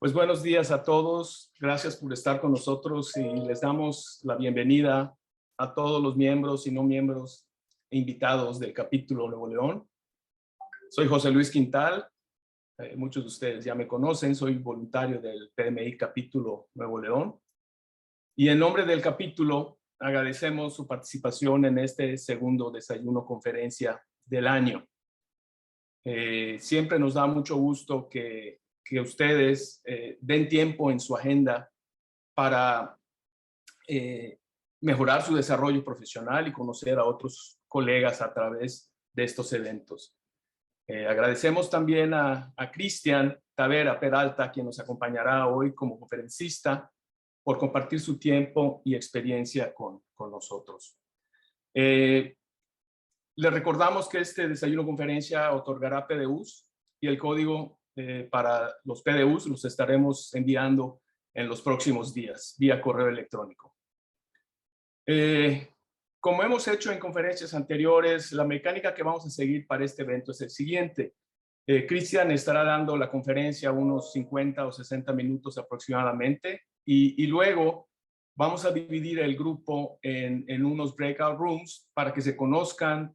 Pues buenos días a todos. Gracias por estar con nosotros y les damos la bienvenida a todos los miembros y no miembros e invitados del capítulo Nuevo León. Soy José Luis Quintal. Muchos de ustedes ya me conocen. Soy voluntario del PMI capítulo Nuevo León. Y en nombre del capítulo agradecemos su participación en este segundo desayuno conferencia del año. Siempre nos da mucho gusto que ustedes den tiempo en su agenda para mejorar su desarrollo profesional y conocer a otros colegas a través de estos eventos. Agradecemos también a Cristian Tavera Peralta, quien nos acompañará hoy como conferencista, por compartir su tiempo y experiencia con nosotros. Les recordamos que este desayuno conferencia otorgará PDUs y el código para los PDUs los estaremos enviando en los próximos días vía correo electrónico. Como hemos hecho en conferencias anteriores, la mecánica que vamos a seguir para este evento es el siguiente. Cristian estará dando la conferencia unos 50 o 60 minutos aproximadamente y luego vamos a dividir el grupo en unos breakout rooms para que se conozcan,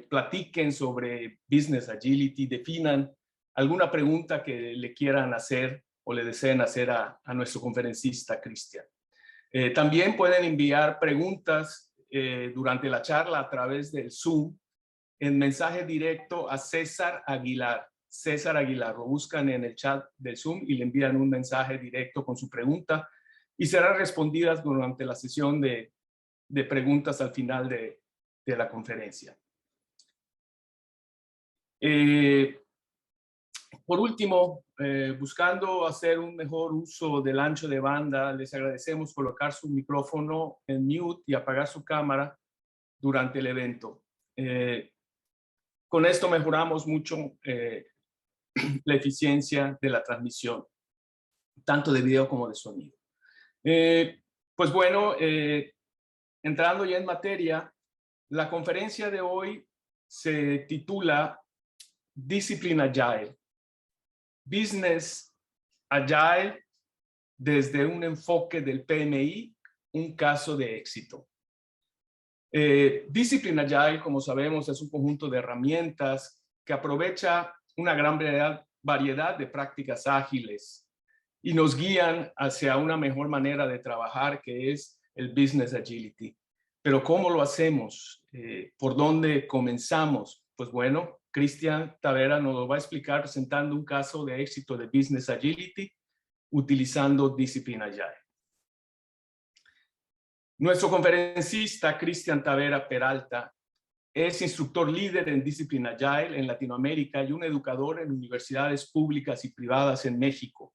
platiquen sobre Business Agility, definan alguna pregunta que le quieran hacer o le deseen hacer a nuestro conferencista Cristian. También pueden enviar preguntas durante la charla a través del Zoom en mensaje directo a César Aguilar. César Aguilar, lo buscan en el chat del Zoom y le envían un mensaje directo con su pregunta y serán respondidas durante la sesión de preguntas al final de la conferencia. Por último, buscando hacer un mejor uso del ancho de banda, les agradecemos colocar su micrófono en mute y apagar su cámara durante el evento. Con esto mejoramos mucho la eficiencia de la transmisión, tanto de video como de sonido. Pues bueno, entrando ya en materia, la conferencia de hoy se titula Discipline Agile. Business Agile desde un enfoque del PMI, un caso de éxito. Discipline Agile, como sabemos, es un conjunto de herramientas que aprovecha una gran variedad de prácticas ágiles y nos guían hacia una mejor manera de trabajar, que es el Business Agility. Pero ¿cómo lo hacemos? ¿Por dónde comenzamos? Pues bueno, Cristian Tavera nos lo va a explicar presentando un caso de éxito de Business Agility utilizando Discipline Agile. Nuestro conferencista, Cristian Tavera Peralta, es instructor líder en Discipline Agile en Latinoamérica y un educador en universidades públicas y privadas en México.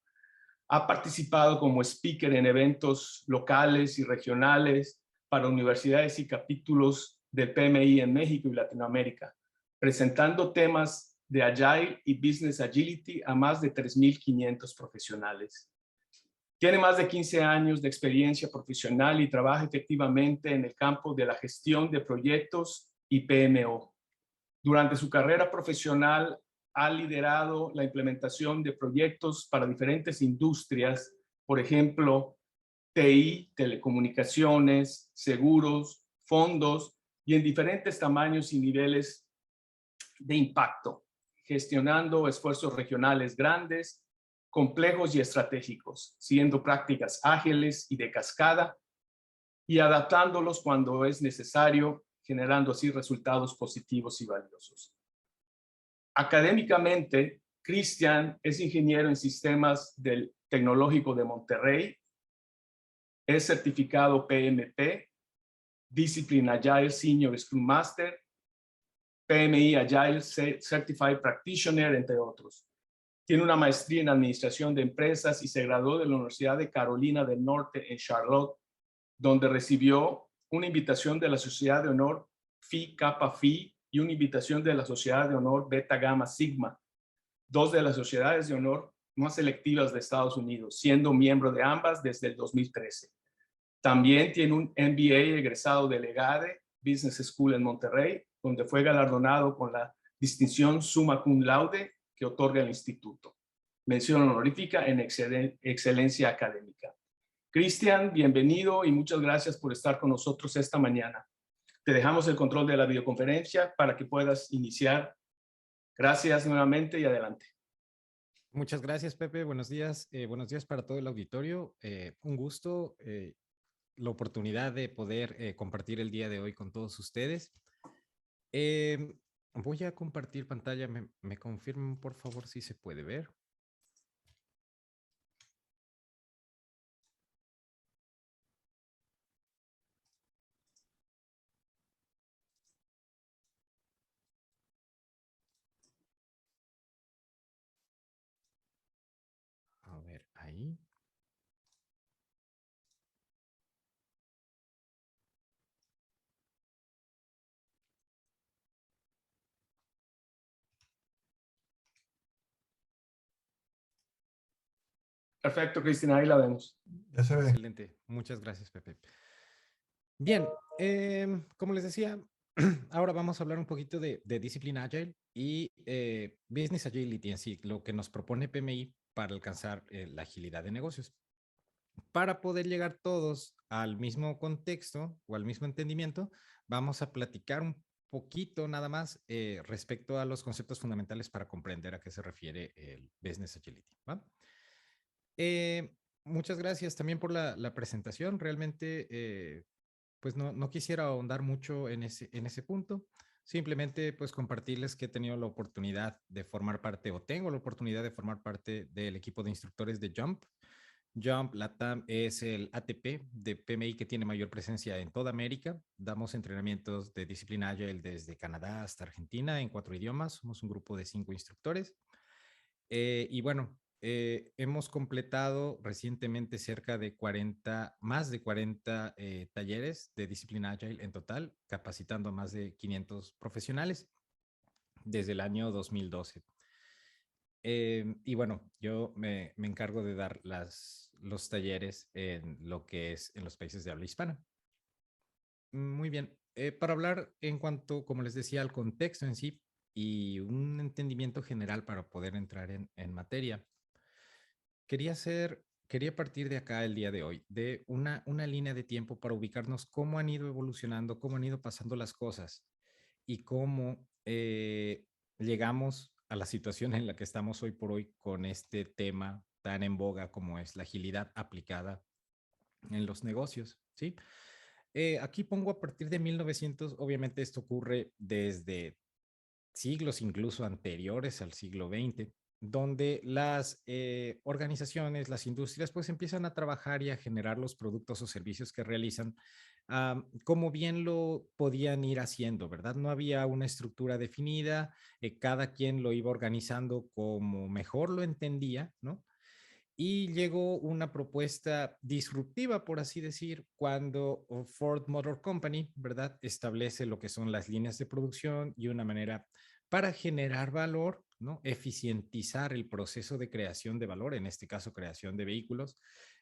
Ha participado como speaker en eventos locales y regionales para universidades y capítulos del PMI en México y Latinoamérica, presentando temas de Agile y Business Agility a más de 3,500 profesionales. Tiene más de 15 años de experiencia profesional y trabaja efectivamente en el campo de la gestión de proyectos y PMO. Durante su carrera profesional ha liderado la implementación de proyectos para diferentes industrias, por ejemplo, TI, telecomunicaciones, seguros, fondos y en diferentes tamaños y niveles de impacto, gestionando esfuerzos regionales grandes, complejos y estratégicos, siguiendo prácticas ágiles y de cascada y adaptándolos cuando es necesario, generando así resultados positivos y valiosos. Académicamente, Cristian es ingeniero en sistemas del Tecnológico de Monterrey, es certificado PMP, Discipline Agile Senior Scrum Master, PMI Agile Certified Practitioner, entre otros. Tiene una maestría en Administración de Empresas y se graduó de la Universidad de Carolina del Norte en Charlotte, donde recibió una invitación de la Sociedad de Honor Phi Kappa Phi y una invitación de la Sociedad de Honor Beta Gamma Sigma, dos de las sociedades de honor más selectivas de Estados Unidos, siendo miembro de ambas desde el 2013. También tiene un MBA egresado de Legade Business School en Monterrey, donde fue galardonado con la distinción Summa Cum Laude que otorga el instituto. mención honorífica en excelencia académica. Cristian, bienvenido y muchas gracias por estar con nosotros esta mañana. Te dejamos el control de la videoconferencia para que puedas iniciar. Gracias nuevamente y adelante. Muchas gracias, Pepe. Buenos días. Buenos días para todo el auditorio. Un gusto, la oportunidad de poder compartir el día de hoy con todos ustedes. Voy a compartir pantalla. ¿Me confirman, por favor, si se puede ver? A ver, ahí. Perfecto, Cristina, ahí la vemos. Ya se ve. Excelente. Muchas gracias, Pepe. Bien, como les decía, ahora vamos a hablar un poquito de Discipline Agile y Business Agility en sí, lo que nos propone PMI para alcanzar la agilidad de negocios. Para poder llegar todos al mismo contexto o al mismo entendimiento, vamos a platicar un poquito nada más respecto a los conceptos fundamentales para comprender a qué se refiere el Business Agility, ¿va? Muchas gracias también por la presentación. Realmente, pues no quisiera ahondar mucho en ese punto. Simplemente, pues compartirles que he tenido la oportunidad de formar parte o tengo la oportunidad de formar parte del equipo de instructores de Jump. Jump Latam es el ATP de PMI que tiene mayor presencia en toda América. Damos entrenamientos de disciplina Agile desde Canadá hasta Argentina en 4 idiomas. Somos un grupo de 5 instructores. Y bueno, hemos completado recientemente cerca de 40, más de 40 talleres de disciplina Agile en total, capacitando a más de 500 profesionales desde el año 2012. Y bueno, yo me encargo de dar los talleres en lo que es en los países de habla hispana. Muy bien. Para hablar en cuanto, como les decía, al contexto en sí y un entendimiento general para poder entrar en materia, quería partir de acá el día de hoy, de una línea de tiempo para ubicarnos cómo han ido evolucionando, cómo han ido pasando las cosas y cómo llegamos a la situación en la que estamos hoy por hoy con este tema tan en boga como es la agilidad aplicada en los negocios, ¿sí? Aquí pongo a partir de 1900, obviamente esto ocurre desde siglos incluso anteriores al siglo XX, donde las organizaciones, las industrias, pues empiezan a trabajar y a generar los productos o servicios que realizan como bien lo podían ir haciendo, ¿verdad? No había una estructura definida, cada quien lo iba organizando como mejor lo entendía, ¿no? Y llegó una propuesta disruptiva, por así decir, cuando Ford Motor Company, ¿verdad?, establece lo que son las líneas de producción y una manera para generar valor, ¿no? Eficientizar el proceso de creación de valor, en este caso creación de vehículos,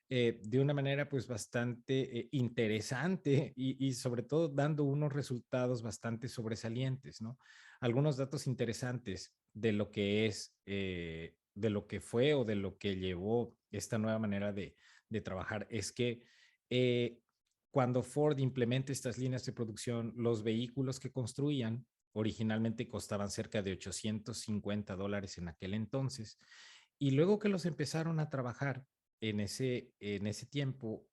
de una manera pues bastante interesante y sobre todo dando unos resultados bastante sobresalientes, ¿no? Algunos datos interesantes de lo que es de lo que fue o de lo que llevó esta nueva manera de trabajar es que cuando Ford implementa estas líneas de producción, los vehículos que construían originalmente costaban cerca de $850 en aquel entonces, y luego que los empezaron a trabajar en ese tiempo,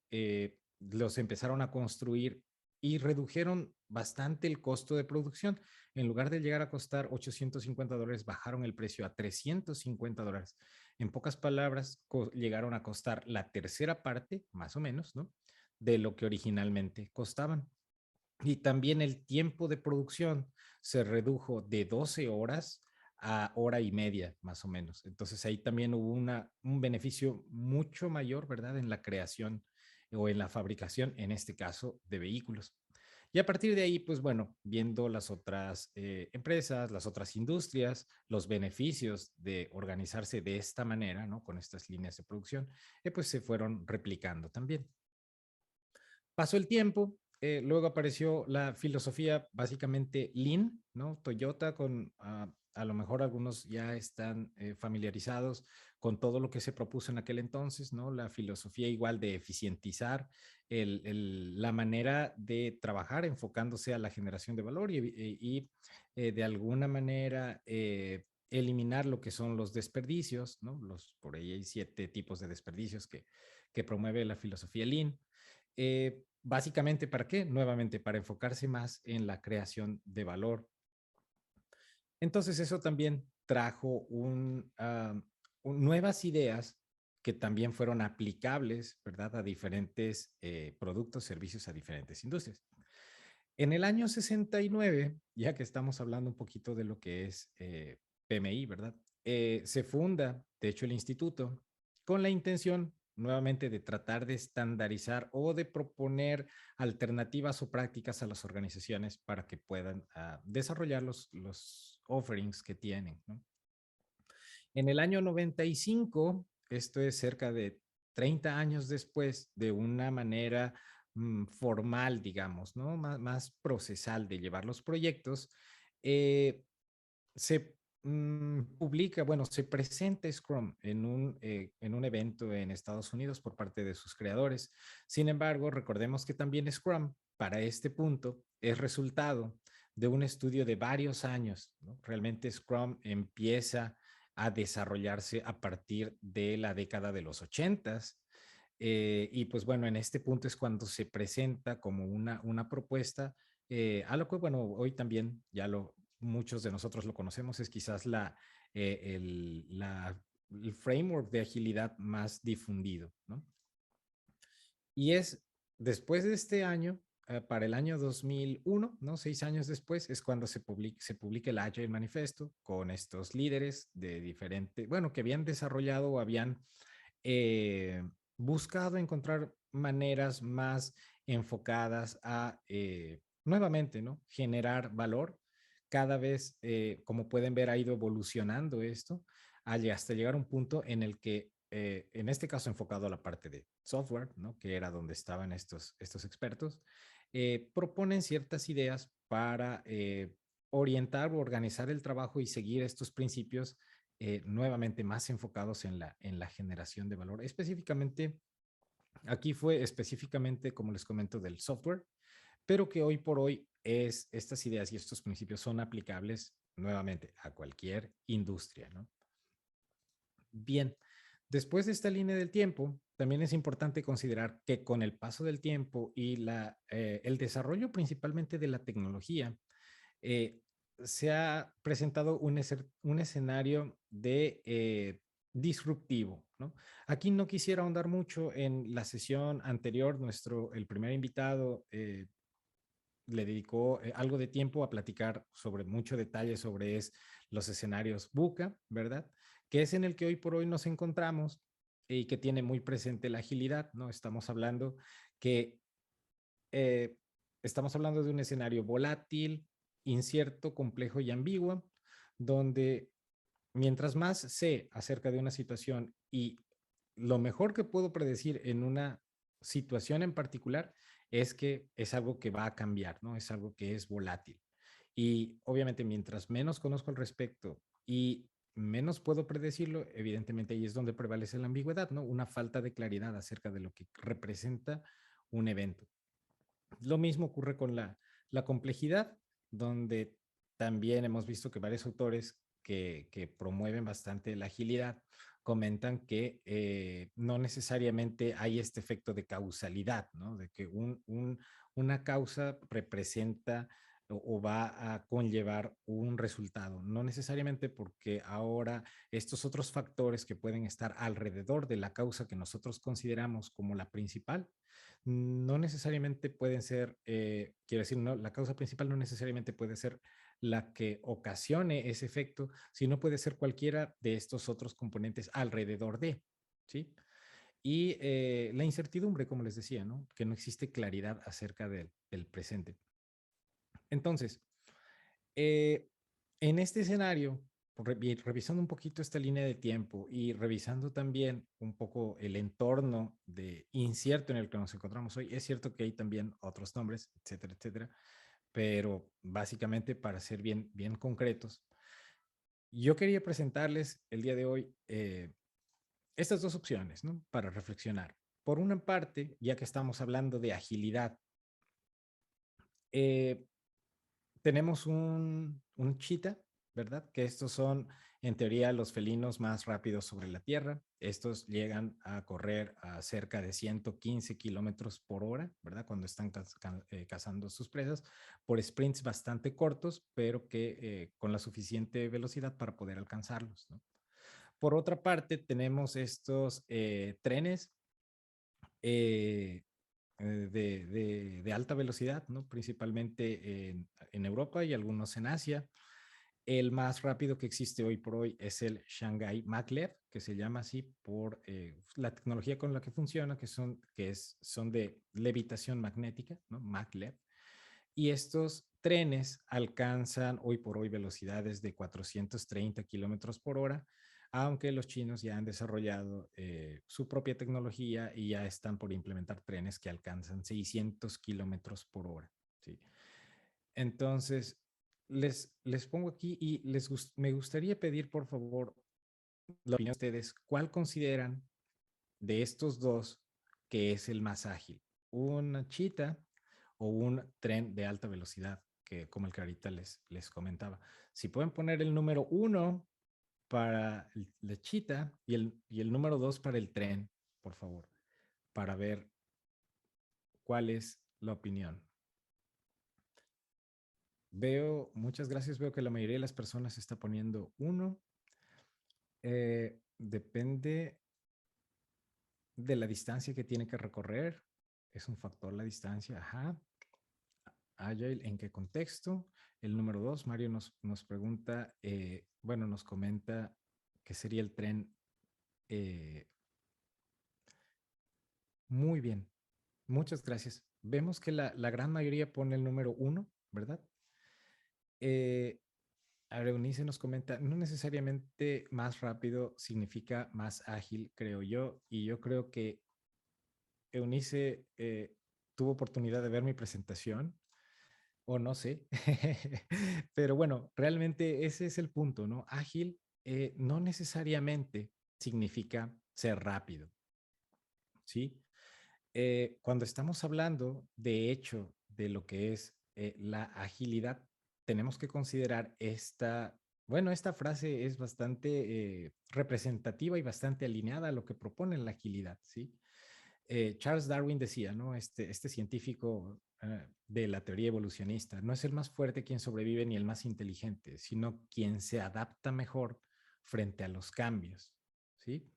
los empezaron a construir y redujeron bastante el costo de producción. En lugar de llegar a costar $850, bajaron el precio a $350. En pocas palabras, llegaron a costar la tercera parte, más o menos, ¿no?, de lo que originalmente costaban. Y también el tiempo de producción se redujo de 12 horas a hora y media, más o menos. Entonces ahí también hubo un beneficio mucho mayor, ¿verdad?, en la creación o en la fabricación, en este caso, de vehículos. Y a partir de ahí, pues bueno, viendo las otras empresas, las otras industrias, los beneficios de organizarse de esta manera, ¿no?, con estas líneas de producción, pues se fueron replicando también. Pasó el tiempo, luego apareció la filosofía básicamente Lean, ¿no? Toyota a lo mejor algunos ya están familiarizados con todo lo que se propuso en aquel entonces, ¿no? La filosofía igual de eficientizar la manera de trabajar enfocándose a la generación de valor y de alguna manera eliminar lo que son los desperdicios, ¿no? Por ahí hay 7 tipos de desperdicios que promueve la filosofía Lean. Básicamente, ¿para qué? Nuevamente, para enfocarse más en la creación de valor. Entonces, eso también trajo nuevas ideas que también fueron aplicables, ¿verdad? A diferentes productos, servicios, a diferentes industrias. En el año 69, ya que estamos hablando un poquito de lo que es PMI, ¿verdad? Se funda, de hecho, el instituto con la intención nuevamente de tratar de estandarizar o de proponer alternativas o prácticas a las organizaciones para que puedan desarrollar los offerings que tienen, ¿no? En el año 95, esto es cerca de 30 años después, de una manera formal, digamos, ¿no? Más procesal de llevar los proyectos, se publica, bueno, se presenta Scrum en un evento en Estados Unidos por parte de sus creadores. Sin embargo, recordemos que también Scrum, para este punto, es resultado de un estudio de varios años, ¿no? Realmente Scrum empieza a desarrollarse a partir de la década de los 80s. Y pues bueno, en este punto es cuando se presenta como una propuesta, a lo que bueno, hoy también muchos de nosotros lo conocemos, es quizás el framework de agilidad más difundido, ¿no? Y es después de este año, para el año 2001, ¿no? 6 años después, es cuando se publica el Agile Manifesto con estos líderes de diferente, bueno, que habían desarrollado o habían eh, buscado encontrar maneras más enfocadas a, nuevamente, ¿no? Generar valor. Cada vez, como pueden ver, ha ido evolucionando esto hasta llegar a un punto en el que, en este caso enfocado a la parte de software, ¿no? Que era donde estaban estos expertos, proponen ciertas ideas para orientar o organizar el trabajo y seguir estos principios nuevamente más enfocados en la generación de valor. Específicamente, aquí fue específicamente, como les comento, del software, pero que hoy por hoy estas ideas y estos principios son aplicables nuevamente a cualquier industria, ¿no? Bien, después de esta línea del tiempo, también es importante considerar que con el paso del tiempo y el desarrollo principalmente de la tecnología, eh, se ha presentado un escenario de disruptivo, ¿no? Aquí no quisiera ahondar mucho en la sesión anterior. El primer invitado le dedicó algo de tiempo a platicar sobre mucho detalle sobre los escenarios VUCA, ¿verdad? Que es en el que hoy por hoy nos encontramos y que tiene muy presente la agilidad, ¿no? Que eh, estamos hablando de un escenario volátil, incierto, complejo y ambiguo, donde mientras más sé acerca de una situación y lo mejor que puedo predecir en una situación en particular es que es algo que va a cambiar, ¿no? Es algo que es volátil. Y obviamente mientras menos conozco al respecto y menos puedo predecirlo, evidentemente ahí es donde prevalece la ambigüedad, ¿no? Una falta de claridad acerca de lo que representa un evento. Lo mismo ocurre con la complejidad, donde también hemos visto que varios autores que promueven bastante la agilidad comentan que no necesariamente hay este efecto de causalidad, ¿no? De que una causa representa o va a conllevar un resultado, no necesariamente porque ahora estos otros factores que pueden estar alrededor de la causa que nosotros consideramos como la principal, no necesariamente pueden ser, quiero decir, no, la causa principal no necesariamente puede ser la que ocasione ese efecto, sino puede ser cualquiera de estos otros componentes alrededor de, ¿sí? Y la incertidumbre, como les decía, ¿no? Que no existe claridad acerca del presente. Entonces, en este escenario, revisando un poquito esta línea de tiempo y revisando también un poco el entorno de incierto en el que nos encontramos hoy, es cierto que hay también otros nombres, etcétera, etcétera, pero básicamente para ser bien concretos, yo quería presentarles el día de hoy estas dos opciones, ¿no? Para reflexionar. Por una parte, ya que estamos hablando de agilidad, eh, tenemos un cheetah, ¿verdad? Que estos son, en teoría, los felinos más rápidos sobre la Tierra. Estos llegan a correr a cerca de 115 kilómetros por hora, ¿verdad? Cuando están cazando sus presas, por sprints bastante cortos, pero que con la suficiente velocidad para poder alcanzarlos, ¿no? Por otra parte, tenemos estos trenes eh, de alta velocidad, ¿no? Principalmente en Europa y algunos en Asia. El más rápido que existe hoy por hoy es el Shanghai Maglev, que se llama así por la tecnología con la que funciona, son de levitación magnética, ¿no? Maglev. Y estos trenes alcanzan hoy por hoy velocidades de 430 kilómetros por hora, aunque los chinos ya han desarrollado su propia tecnología y ya están por implementar trenes que alcanzan 600 kilómetros por hora. ¿Sí? Entonces, les pongo aquí y me gustaría pedir, por favor, la opinión de ustedes. ¿Cuál consideran de estos dos que es el más ágil? ¿Una chita o un tren de alta velocidad, que como el que ahorita les comentaba? Si pueden poner el número 1 para la chita y el número 2 para el tren, por favor, para ver cuál es la opinión. Muchas gracias, veo que la mayoría de las personas está poniendo 1. Depende de la distancia que tiene que recorrer. Es un factor la distancia, ajá. Agile, ¿en qué contexto? El número 2, Mario nos pregunta, bueno, nos comenta que sería el tren. eh, Muy bien, muchas gracias. Vemos que la gran mayoría pone el número 1, ¿verdad? Eh, Eunice nos comenta, no necesariamente más rápido significa más ágil, creo yo, y yo creo que Eunice tuvo oportunidad de ver mi presentación, o no sé, pero bueno, realmente ese es el punto, ¿no? Ágil no necesariamente significa ser rápido, ¿sí? Cuando estamos hablando, de hecho, de lo que es la agilidad, tenemos que considerar esta frase es bastante representativa y bastante alineada a lo que propone la agilidad, ¿sí? Charles Darwin decía, ¿no? Este científico de la teoría evolucionista, no es el más fuerte quien sobrevive ni el más inteligente, sino quien se adapta mejor frente a los cambios, ¿sí?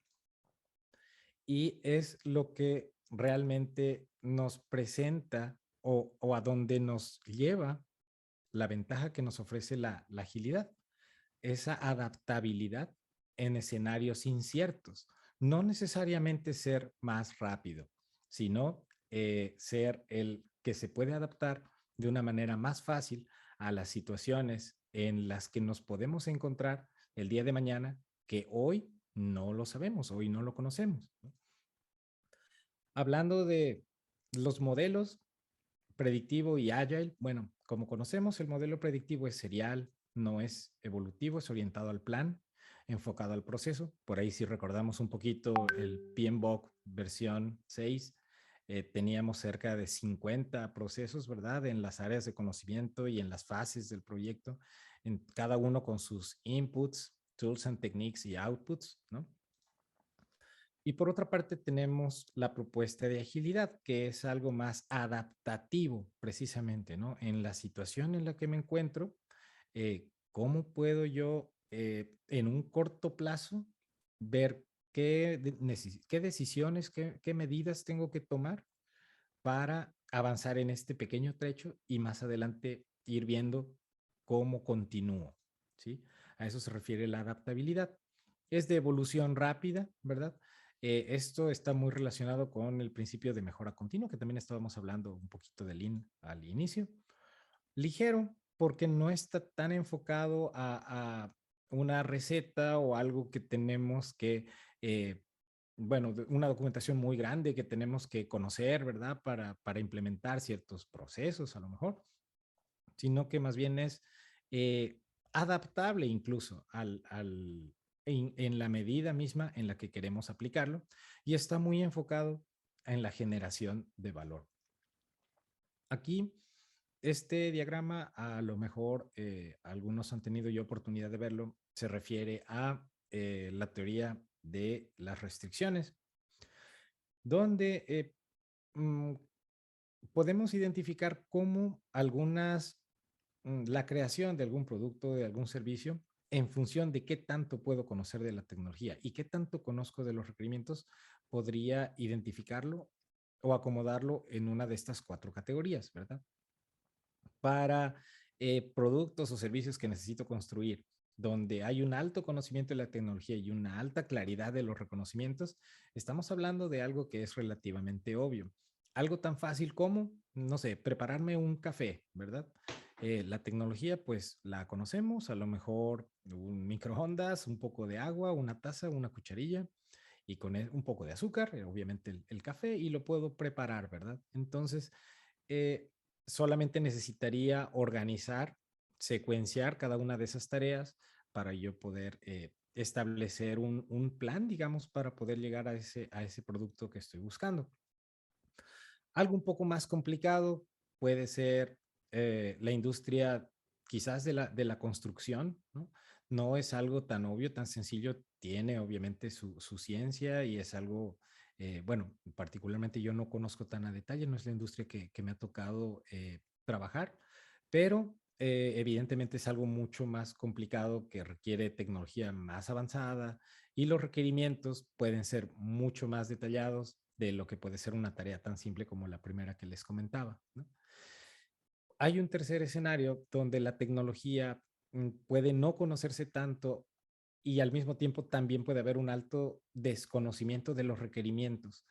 Y es lo que realmente nos presenta o a donde nos lleva la ventaja que nos ofrece la agilidad, esa adaptabilidad en escenarios inciertos. No necesariamente ser más rápido, sino ser el que se puede adaptar de una manera más fácil a las situaciones en las que nos podemos encontrar el día de mañana, que hoy no lo sabemos, hoy no lo conocemos, ¿no? Hablando de los modelos predictivo y agile, bueno, como conocemos, el modelo predictivo es serial, no es evolutivo, es orientado al plan, enfocado al proceso. Por ahí si recordamos un poquito el PMBOK versión 6, teníamos cerca de 50 procesos, ¿verdad? En las áreas de conocimiento y en las fases del proyecto, en cada uno con sus inputs, tools and techniques y outputs, ¿no? Y por otra parte tenemos la propuesta de agilidad, que es algo más adaptativo, precisamente, ¿no? En la situación en la que me encuentro, ¿cómo puedo yo en un corto plazo ver qué decisiones, qué medidas tengo que tomar para avanzar en este pequeño trecho y más adelante ir viendo cómo continúo, ¿sí? A eso se refiere la adaptabilidad. Es de evolución rápida, ¿verdad? Esto está muy relacionado con el principio de mejora continua, que también estábamos hablando un poquito de Lean al inicio. Ligero, porque no está tan enfocado una receta o algo que tenemos que, bueno, una documentación muy grande que tenemos que conocer, ¿verdad? Para implementar ciertos procesos a lo mejor, sino que más bien es adaptable incluso en la medida misma en la que queremos aplicarlo y está muy enfocado en la generación de valor. Aquí, este diagrama, a lo mejor algunos han tenido ya oportunidad de verlo, se refiere a la teoría de las restricciones, donde mm, podemos identificar cómo la creación de algún producto, de algún servicio, en función de qué tanto puedo conocer de la tecnología y qué tanto conozco de los requerimientos, podría identificarlo o acomodarlo en una de estas cuatro categorías, ¿verdad? Para productos o servicios que necesito construir, donde hay un alto conocimiento de la tecnología y una alta claridad de los reconocimientos, estamos hablando de algo que es relativamente obvio. Algo tan fácil como, no sé, prepararme un café, ¿verdad? La tecnología, pues la conocemos, a lo mejor un microondas, un poco de agua, una taza, una cucharilla y con un poco de azúcar, obviamente el café, y lo puedo preparar, ¿verdad? Entonces, eh, solamente necesitaría organizar, secuenciar cada una de esas tareas para yo poder establecer un plan, digamos, para poder llegar a ese producto que estoy buscando. Algo un poco más complicado puede ser la industria quizás de la construcción, ¿no? No es algo tan obvio, tan sencillo, tiene obviamente su ciencia y es algo, bueno, particularmente yo no conozco tan a detalle, no es la industria que me ha tocado trabajar, pero evidentemente es algo mucho más complicado que requiere tecnología más avanzada y los requerimientos pueden ser mucho más detallados de lo que puede ser una tarea tan simple como la primera que les comentaba, ¿no? Hay un tercer escenario donde la tecnología puede no conocerse tanto y al mismo tiempo también puede haber un alto desconocimiento de los requerimientos.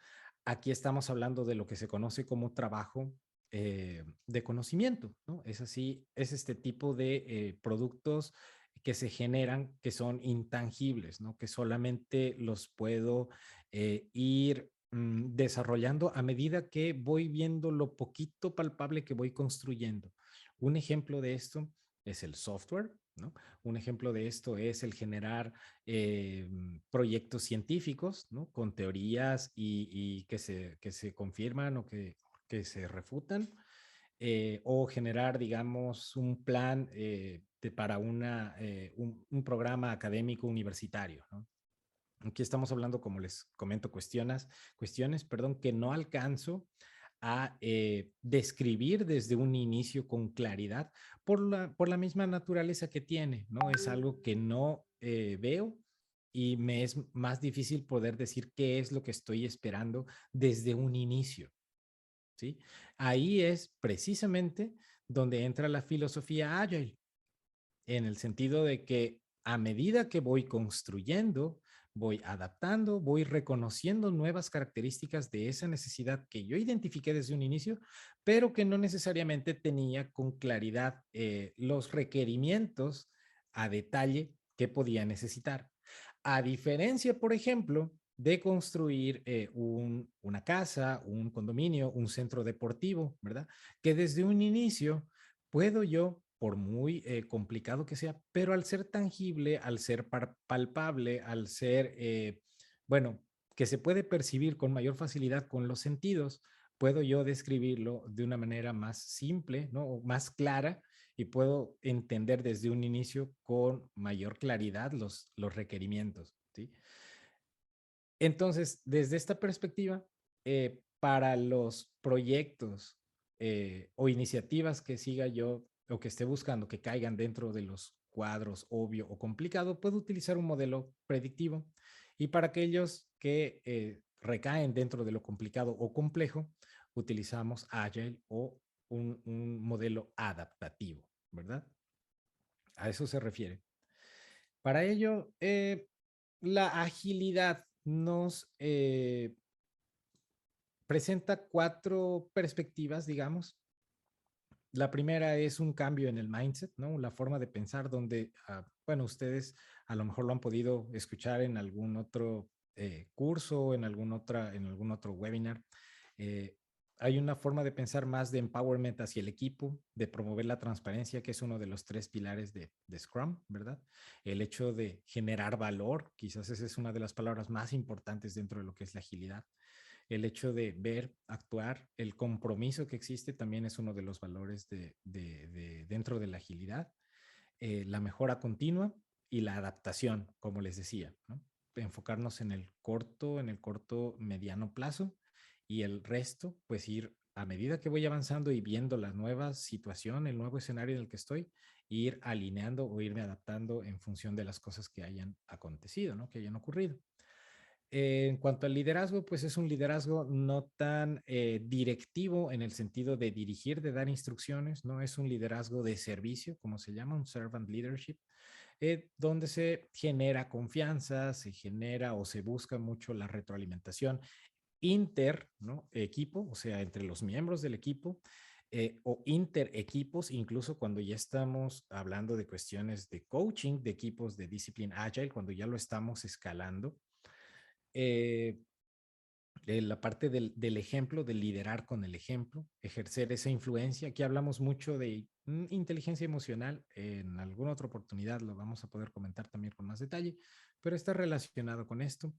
Aquí estamos hablando de lo que se conoce como trabajo de conocimiento, ¿no? Es así, es este tipo de productos que se generan que son intangibles, ¿no? Que solamente los puedo ir desarrollando a medida que voy viendo lo poquito palpable que voy construyendo. Un ejemplo de esto es el software, ¿no? Un ejemplo de esto es el generar proyectos científicos, ¿no? Con teorías y que se confirman o que se refutan, o generar, digamos, un plan para un programa académico universitario, ¿no? Aquí estamos hablando, como les comento, cuestiones, perdón, que no alcanzo a describir desde un inicio con claridad por la misma naturaleza que tiene, ¿no? Es algo que no veo y me es más difícil poder decir qué es lo que estoy esperando desde un inicio, ¿sí? Ahí es precisamente donde entra la filosofía Agile, en el sentido de que a medida que voy construyendo, voy adaptando, voy reconociendo nuevas características de esa necesidad que yo identifiqué desde un inicio, pero que no necesariamente tenía con claridad los requerimientos a detalle que podía necesitar. A diferencia, por ejemplo, de construir una casa, un condominio, un centro deportivo, ¿verdad? Que desde un inicio puedo yo, por muy complicado que sea, pero al ser tangible, al ser palpable, al ser, bueno, que se puede percibir con mayor facilidad con los sentidos, puedo yo describirlo de una manera más simple, ¿no? O más clara y puedo entender desde un inicio con mayor claridad los requerimientos, ¿sí? Entonces, desde esta perspectiva, para los proyectos o iniciativas que siga yo o que esté buscando que caigan dentro de los cuadros obvio o complicado, puedo utilizar un modelo predictivo. Y para aquellos que recaen dentro de lo complicado o complejo, utilizamos Agile o un modelo adaptativo, ¿verdad? A eso se refiere. Para ello, la agilidad nos presenta cuatro perspectivas, digamos, La primera es un cambio en el mindset, ¿no? La forma de pensar donde, bueno, ustedes a lo mejor lo han podido escuchar en algún otro curso, en algún otro webinar. Eh, Hay una forma de pensar más de empowerment hacia el equipo, de promover la transparencia, que es uno de los 3 pilares de Scrum, ¿verdad? El hecho de generar valor, quizás esa es una de las palabras más importantes dentro de lo que es la agilidad. El hecho de ver, actuar, el compromiso que existe también es uno de los valores dentro de la agilidad. La mejora continua y la adaptación, como les decía, ¿no? Enfocarnos en el corto, mediano plazo, y el resto, pues ir a medida que voy avanzando y viendo la nueva situación, el nuevo escenario en el que estoy, ir alineando o irme adaptando en función de las cosas que hayan acontecido, ¿no? Que hayan ocurrido. En cuanto al liderazgo, pues es un liderazgo no tan directivo en el sentido de dirigir, de dar instrucciones, no es un liderazgo de servicio, como se llama, un servant leadership, donde se genera confianza, se genera o se busca mucho la retroalimentación inter, ¿no? Equipo, o sea, entre los miembros del equipo, o inter equipos, incluso cuando ya estamos hablando de cuestiones de coaching de equipos de disciplina agile, cuando ya lo estamos escalando. Eh, la parte del ejemplo, de liderar con el ejemplo, ejercer esa influencia. Aquí hablamos mucho de inteligencia emocional, en alguna otra oportunidad lo vamos a poder comentar también con más detalle, pero está relacionado con esto.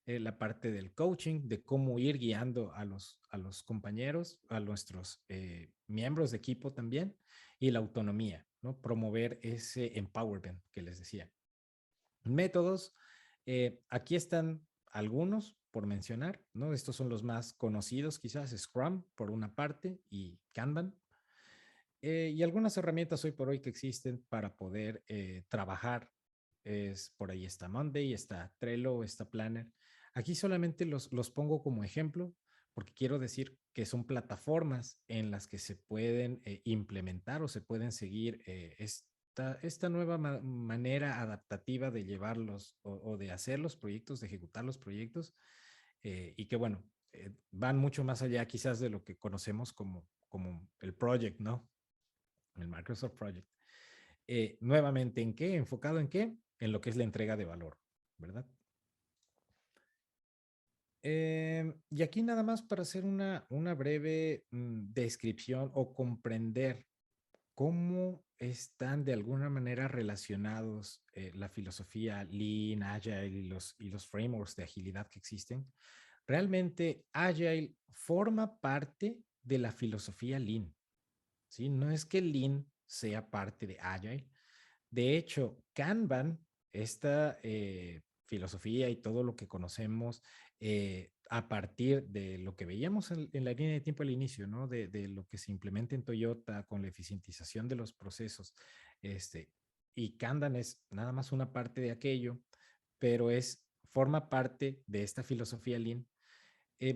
La parte del coaching, de cómo ir guiando a los compañeros, a nuestros miembros de equipo también, y la autonomía, ¿no? Promover ese empowerment que les decía. Métodos, aquí están algunos por mencionar, ¿no? Estos son los más conocidos, quizás Scrum por una parte y Kanban. Y algunas herramientas hoy por hoy que existen para poder trabajar. Por ahí está Monday, está Trello, está Planner. Aquí solamente los pongo como ejemplo porque quiero decir que son plataformas en las que se pueden implementar o se pueden seguir esta nueva manera adaptativa de llevarlos o de hacer los proyectos, de ejecutar los proyectos, y que bueno, van mucho más allá quizás de lo que conocemos como el project, ¿no? El Microsoft Project. Nuevamente, ¿en qué? ¿Enfocado en qué? En lo que es la entrega de valor, ¿verdad? Y aquí nada más para hacer una breve descripción o comprender cómo están de alguna manera relacionados la filosofía Lean, Agile y los frameworks de agilidad que existen. Realmente Agile forma parte de la filosofía Lean, ¿sí? No es que Lean sea parte de Agile. De hecho, Kanban, esta filosofía y todo lo que conocemos a partir de lo que veíamos en la línea de tiempo al inicio, ¿no? De lo que se implementa en Toyota con la eficientización de los procesos. Y Kanban es nada más una parte de aquello, pero forma parte de esta filosofía Lean,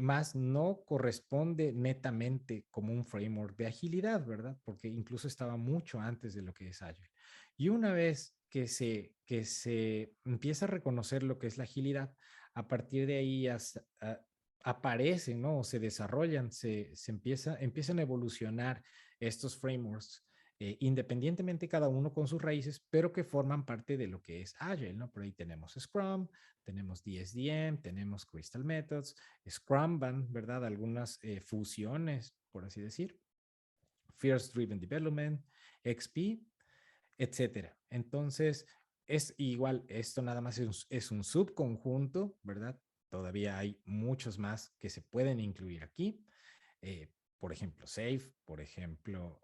más no corresponde netamente como un framework de agilidad, ¿verdad? Porque incluso estaba mucho antes de lo que es Agile. Y una vez que se empieza a reconocer lo que es la agilidad, a partir de ahí aparecen, ¿no? O se desarrollan, empiezan a evolucionar estos frameworks, independientemente cada uno con sus raíces, pero que forman parte de lo que es Agile, ¿no? Por ahí tenemos Scrum, tenemos DSDM, tenemos Crystal Methods, Scrumban, ¿verdad? Algunas fusiones, por así decir, First Driven Development, XP, etcétera. Entonces, es igual, esto nada más es un subconjunto, ¿verdad? Todavía hay muchos más que se pueden incluir aquí. Por ejemplo, SAFe, por ejemplo,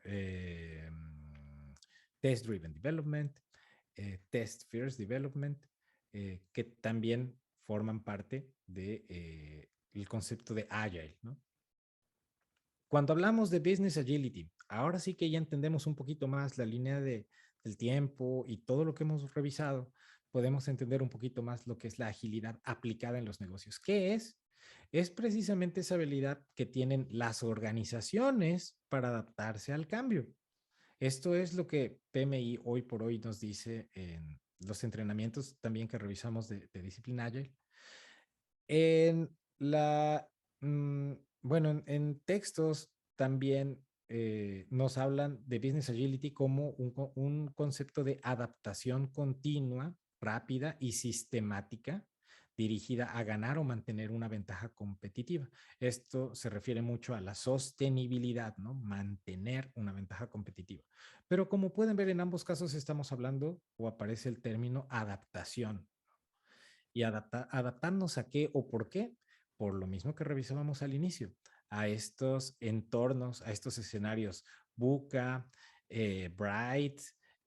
Test Driven Development, Test First Development, que también forman parte del concepto de Agile, ¿no? Cuando hablamos de Business Agility, ahora sí que ya entendemos un poquito más la línea del tiempo y todo lo que hemos revisado, podemos entender un poquito más lo que es la agilidad aplicada en los negocios. ¿Qué es? Es precisamente esa habilidad que tienen las organizaciones para adaptarse al cambio. Esto es lo que PMI hoy por hoy nos dice en los entrenamientos también que revisamos de Discipline Agile. En la, bueno, en textos también nos hablan de Business Agility como un concepto de adaptación continua, rápida y sistemática dirigida a ganar o mantener una ventaja competitiva. Esto se refiere mucho a la sostenibilidad, ¿no? Mantener una ventaja competitiva. Pero como pueden ver, en ambos casos estamos hablando o aparece el término adaptación. ¿Y adaptarnos a qué o por qué? Por lo mismo que revisábamos al inicio, a estos entornos, a estos escenarios, Buca, Bright,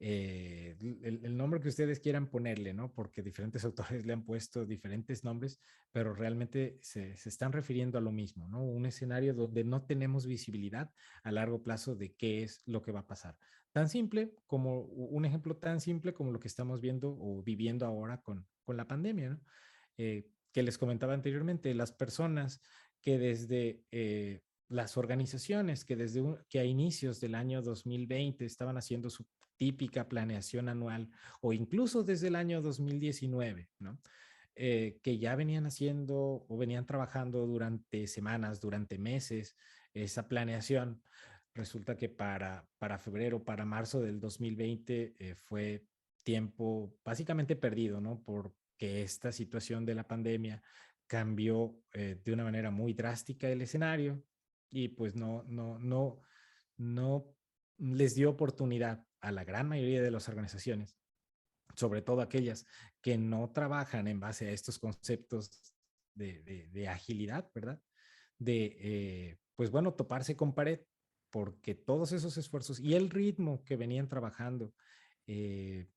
el nombre que ustedes quieran ponerle, ¿no? Porque diferentes autores le han puesto diferentes nombres, pero realmente se están refiriendo a lo mismo, ¿no? Un escenario donde no tenemos visibilidad a largo plazo de qué es lo que va a pasar. Tan simple como un ejemplo tan simple como lo que estamos viendo o viviendo ahora con la pandemia, ¿no? Que les comentaba anteriormente, las personas que desde las organizaciones que a inicios del año 2020 estaban haciendo su típica planeación anual o incluso desde el año 2019, ¿no? Que ya venían haciendo o venían trabajando durante semanas, durante meses, esa planeación. Resulta que para febrero, para marzo del 2020 fue tiempo básicamente perdido, ¿no? Porque esta situación de la pandemia cambió de una manera muy drástica el escenario y pues no les dio oportunidad a la gran mayoría de las organizaciones, sobre todo aquellas que no trabajan en base a estos conceptos de agilidad, ¿verdad? Pues bueno, toparse con pared, porque todos esos esfuerzos y el ritmo que venían trabajando eh,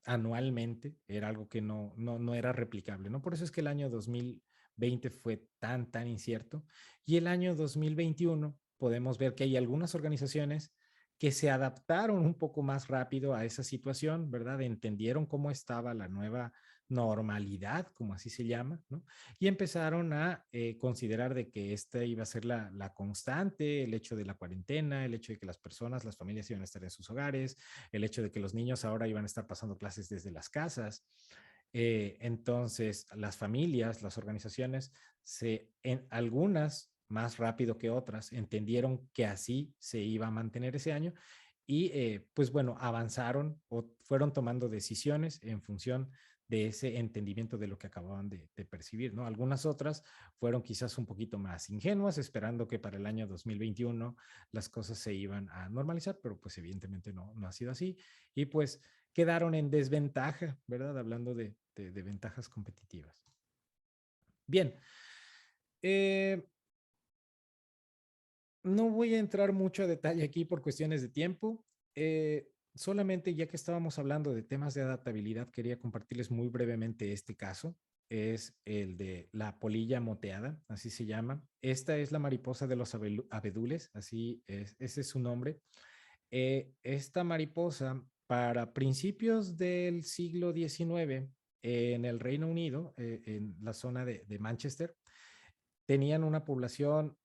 anualmente era algo que no era replicable, ¿no? Por eso es que el año 2020 fue tan incierto y el año 2021 podemos ver que hay algunas organizaciones que se adaptaron un poco más rápido a esa situación, ¿verdad? Entendieron cómo estaba la nueva normalidad, como así se llama, ¿no? Y empezaron a considerar de que esta iba a ser la constante, el hecho de la cuarentena, el hecho de que las personas, las familias iban a estar en sus hogares, el hecho de que los niños ahora iban a estar pasando clases desde las casas. Entonces, las familias, las organizaciones, algunas más rápido que otras, entendieron que así se iba a mantener ese año y pues bueno, avanzaron o fueron tomando decisiones en función de ese entendimiento de lo que acababan de percibir, ¿no? Algunas otras fueron quizás un poquito más ingenuas, esperando que para el año 2021 las cosas se iban a normalizar, pero pues evidentemente no ha sido así y pues quedaron en desventaja, ¿verdad? Hablando de ventajas competitivas. Bien, eh, no voy a entrar mucho a detalle aquí por cuestiones de tiempo. Solamente ya que estábamos hablando de temas de adaptabilidad, quería compartirles muy brevemente este caso. Es el de la polilla moteada, así se llama. Esta es la mariposa de los abedules, así es, ese es su nombre. Esta mariposa, para principios del siglo XIX, en el Reino Unido, en la zona de Manchester, tenían una población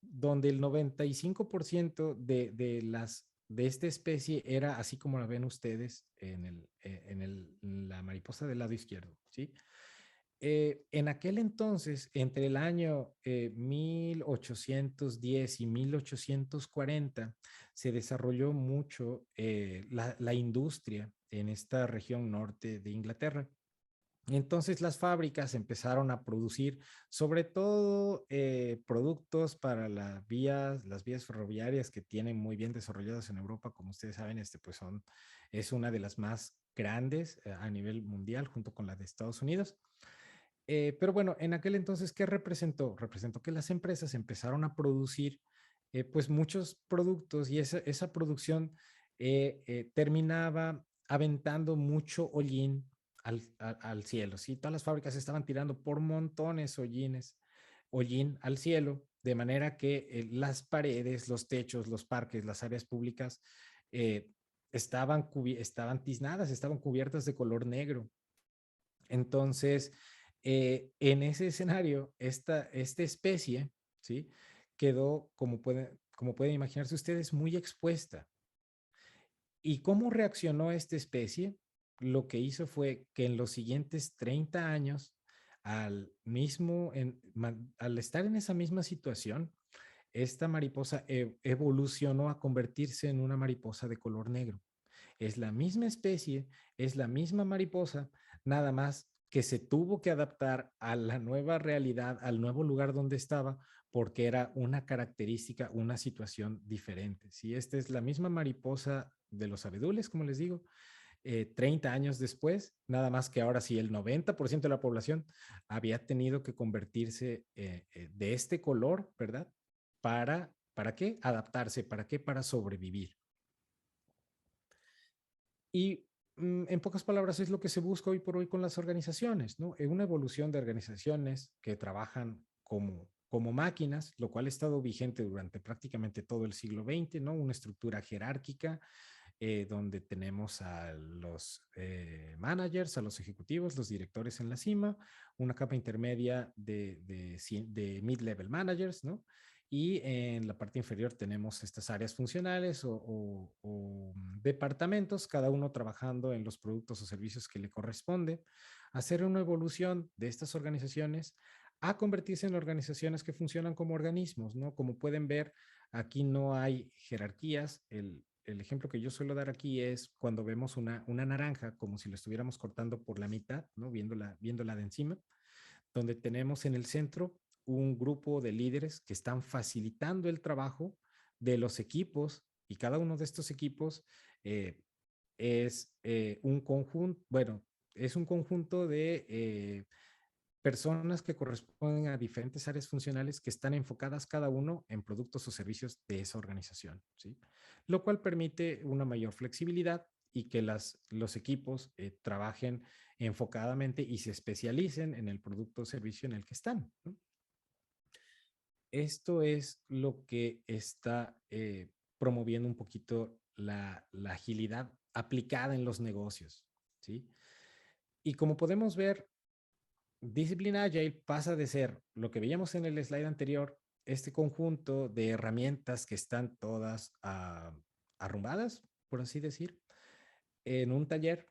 donde el 95% de esta especie era así como la ven ustedes en la mariposa del lado izquierdo, ¿sí? En aquel entonces, entre el año 1810 y 1840, se desarrolló mucho la industria en esta región norte de Inglaterra. Entonces las fábricas empezaron a producir sobre todo productos para las vías ferroviarias que tienen muy bien desarrolladas en Europa, como ustedes saben, pues es una de las más grandes a nivel mundial junto con la de Estados Unidos. Pero bueno, en aquel entonces, ¿qué representó? Representó que las empresas empezaron a producir pues muchos productos y esa producción terminaba aventando mucho hollín al cielo, ¿sí? Todas las fábricas estaban tirando por montones hollín al cielo, de manera que las paredes, los techos, los parques, las áreas públicas eh, estaban tiznadas, estaban cubiertas de color negro. Entonces, en ese escenario, esta especie, ¿sí? Quedó, como pueden imaginarse ustedes, muy expuesta. ¿Y cómo reaccionó esta especie? Lo que hizo fue que en los siguientes 30 años, al estar en esa misma situación, esta mariposa evolucionó a convertirse en una mariposa de color negro. Es la misma especie, es la misma mariposa, nada más que se tuvo que adaptar a la nueva realidad, al nuevo lugar donde estaba, porque era una característica, una situación diferente. Si esta es la misma mariposa de los abedules, como les digo, 30 años después, nada más que ahora sí el 90% de la población había tenido que convertirse de este color, ¿verdad? ¿Para qué? Adaptarse, ¿para qué? Para sobrevivir. Y en pocas palabras es lo que se busca hoy por hoy con las organizaciones, ¿no? Una evolución de organizaciones que trabajan como máquinas, lo cual ha estado vigente durante prácticamente todo el siglo XX, ¿no? Una estructura jerárquica donde tenemos a los managers, a los ejecutivos, los directores en la cima, una capa intermedia de mid-level managers, ¿no? Y en la parte inferior tenemos estas áreas funcionales o departamentos, cada uno trabajando en los productos o servicios que le corresponde. Hacer una evolución de estas organizaciones a convertirse en organizaciones que funcionan como organismos, ¿no? Como pueden ver, aquí no hay jerarquías. El ejemplo que yo suelo dar aquí es cuando vemos una naranja, como si la estuviéramos cortando por la mitad, ¿no? Viéndola de encima, donde tenemos en el centro un grupo de líderes que están facilitando el trabajo de los equipos y cada uno de estos equipos es un conjunto, bueno, es un conjunto de personas que corresponden a diferentes áreas funcionales que están enfocadas cada uno en productos o servicios de esa organización, ¿sí? Lo cual permite una mayor flexibilidad y que los equipos trabajen enfocadamente y se especialicen en el producto o servicio en el que están, ¿no? Esto es lo que está promoviendo un poquito la agilidad aplicada en los negocios, ¿sí? Y como podemos ver, Discipline Agile pasa de ser lo que veíamos en el slide anterior, este conjunto de herramientas que están todas arrumbadas, por así decir, en un taller,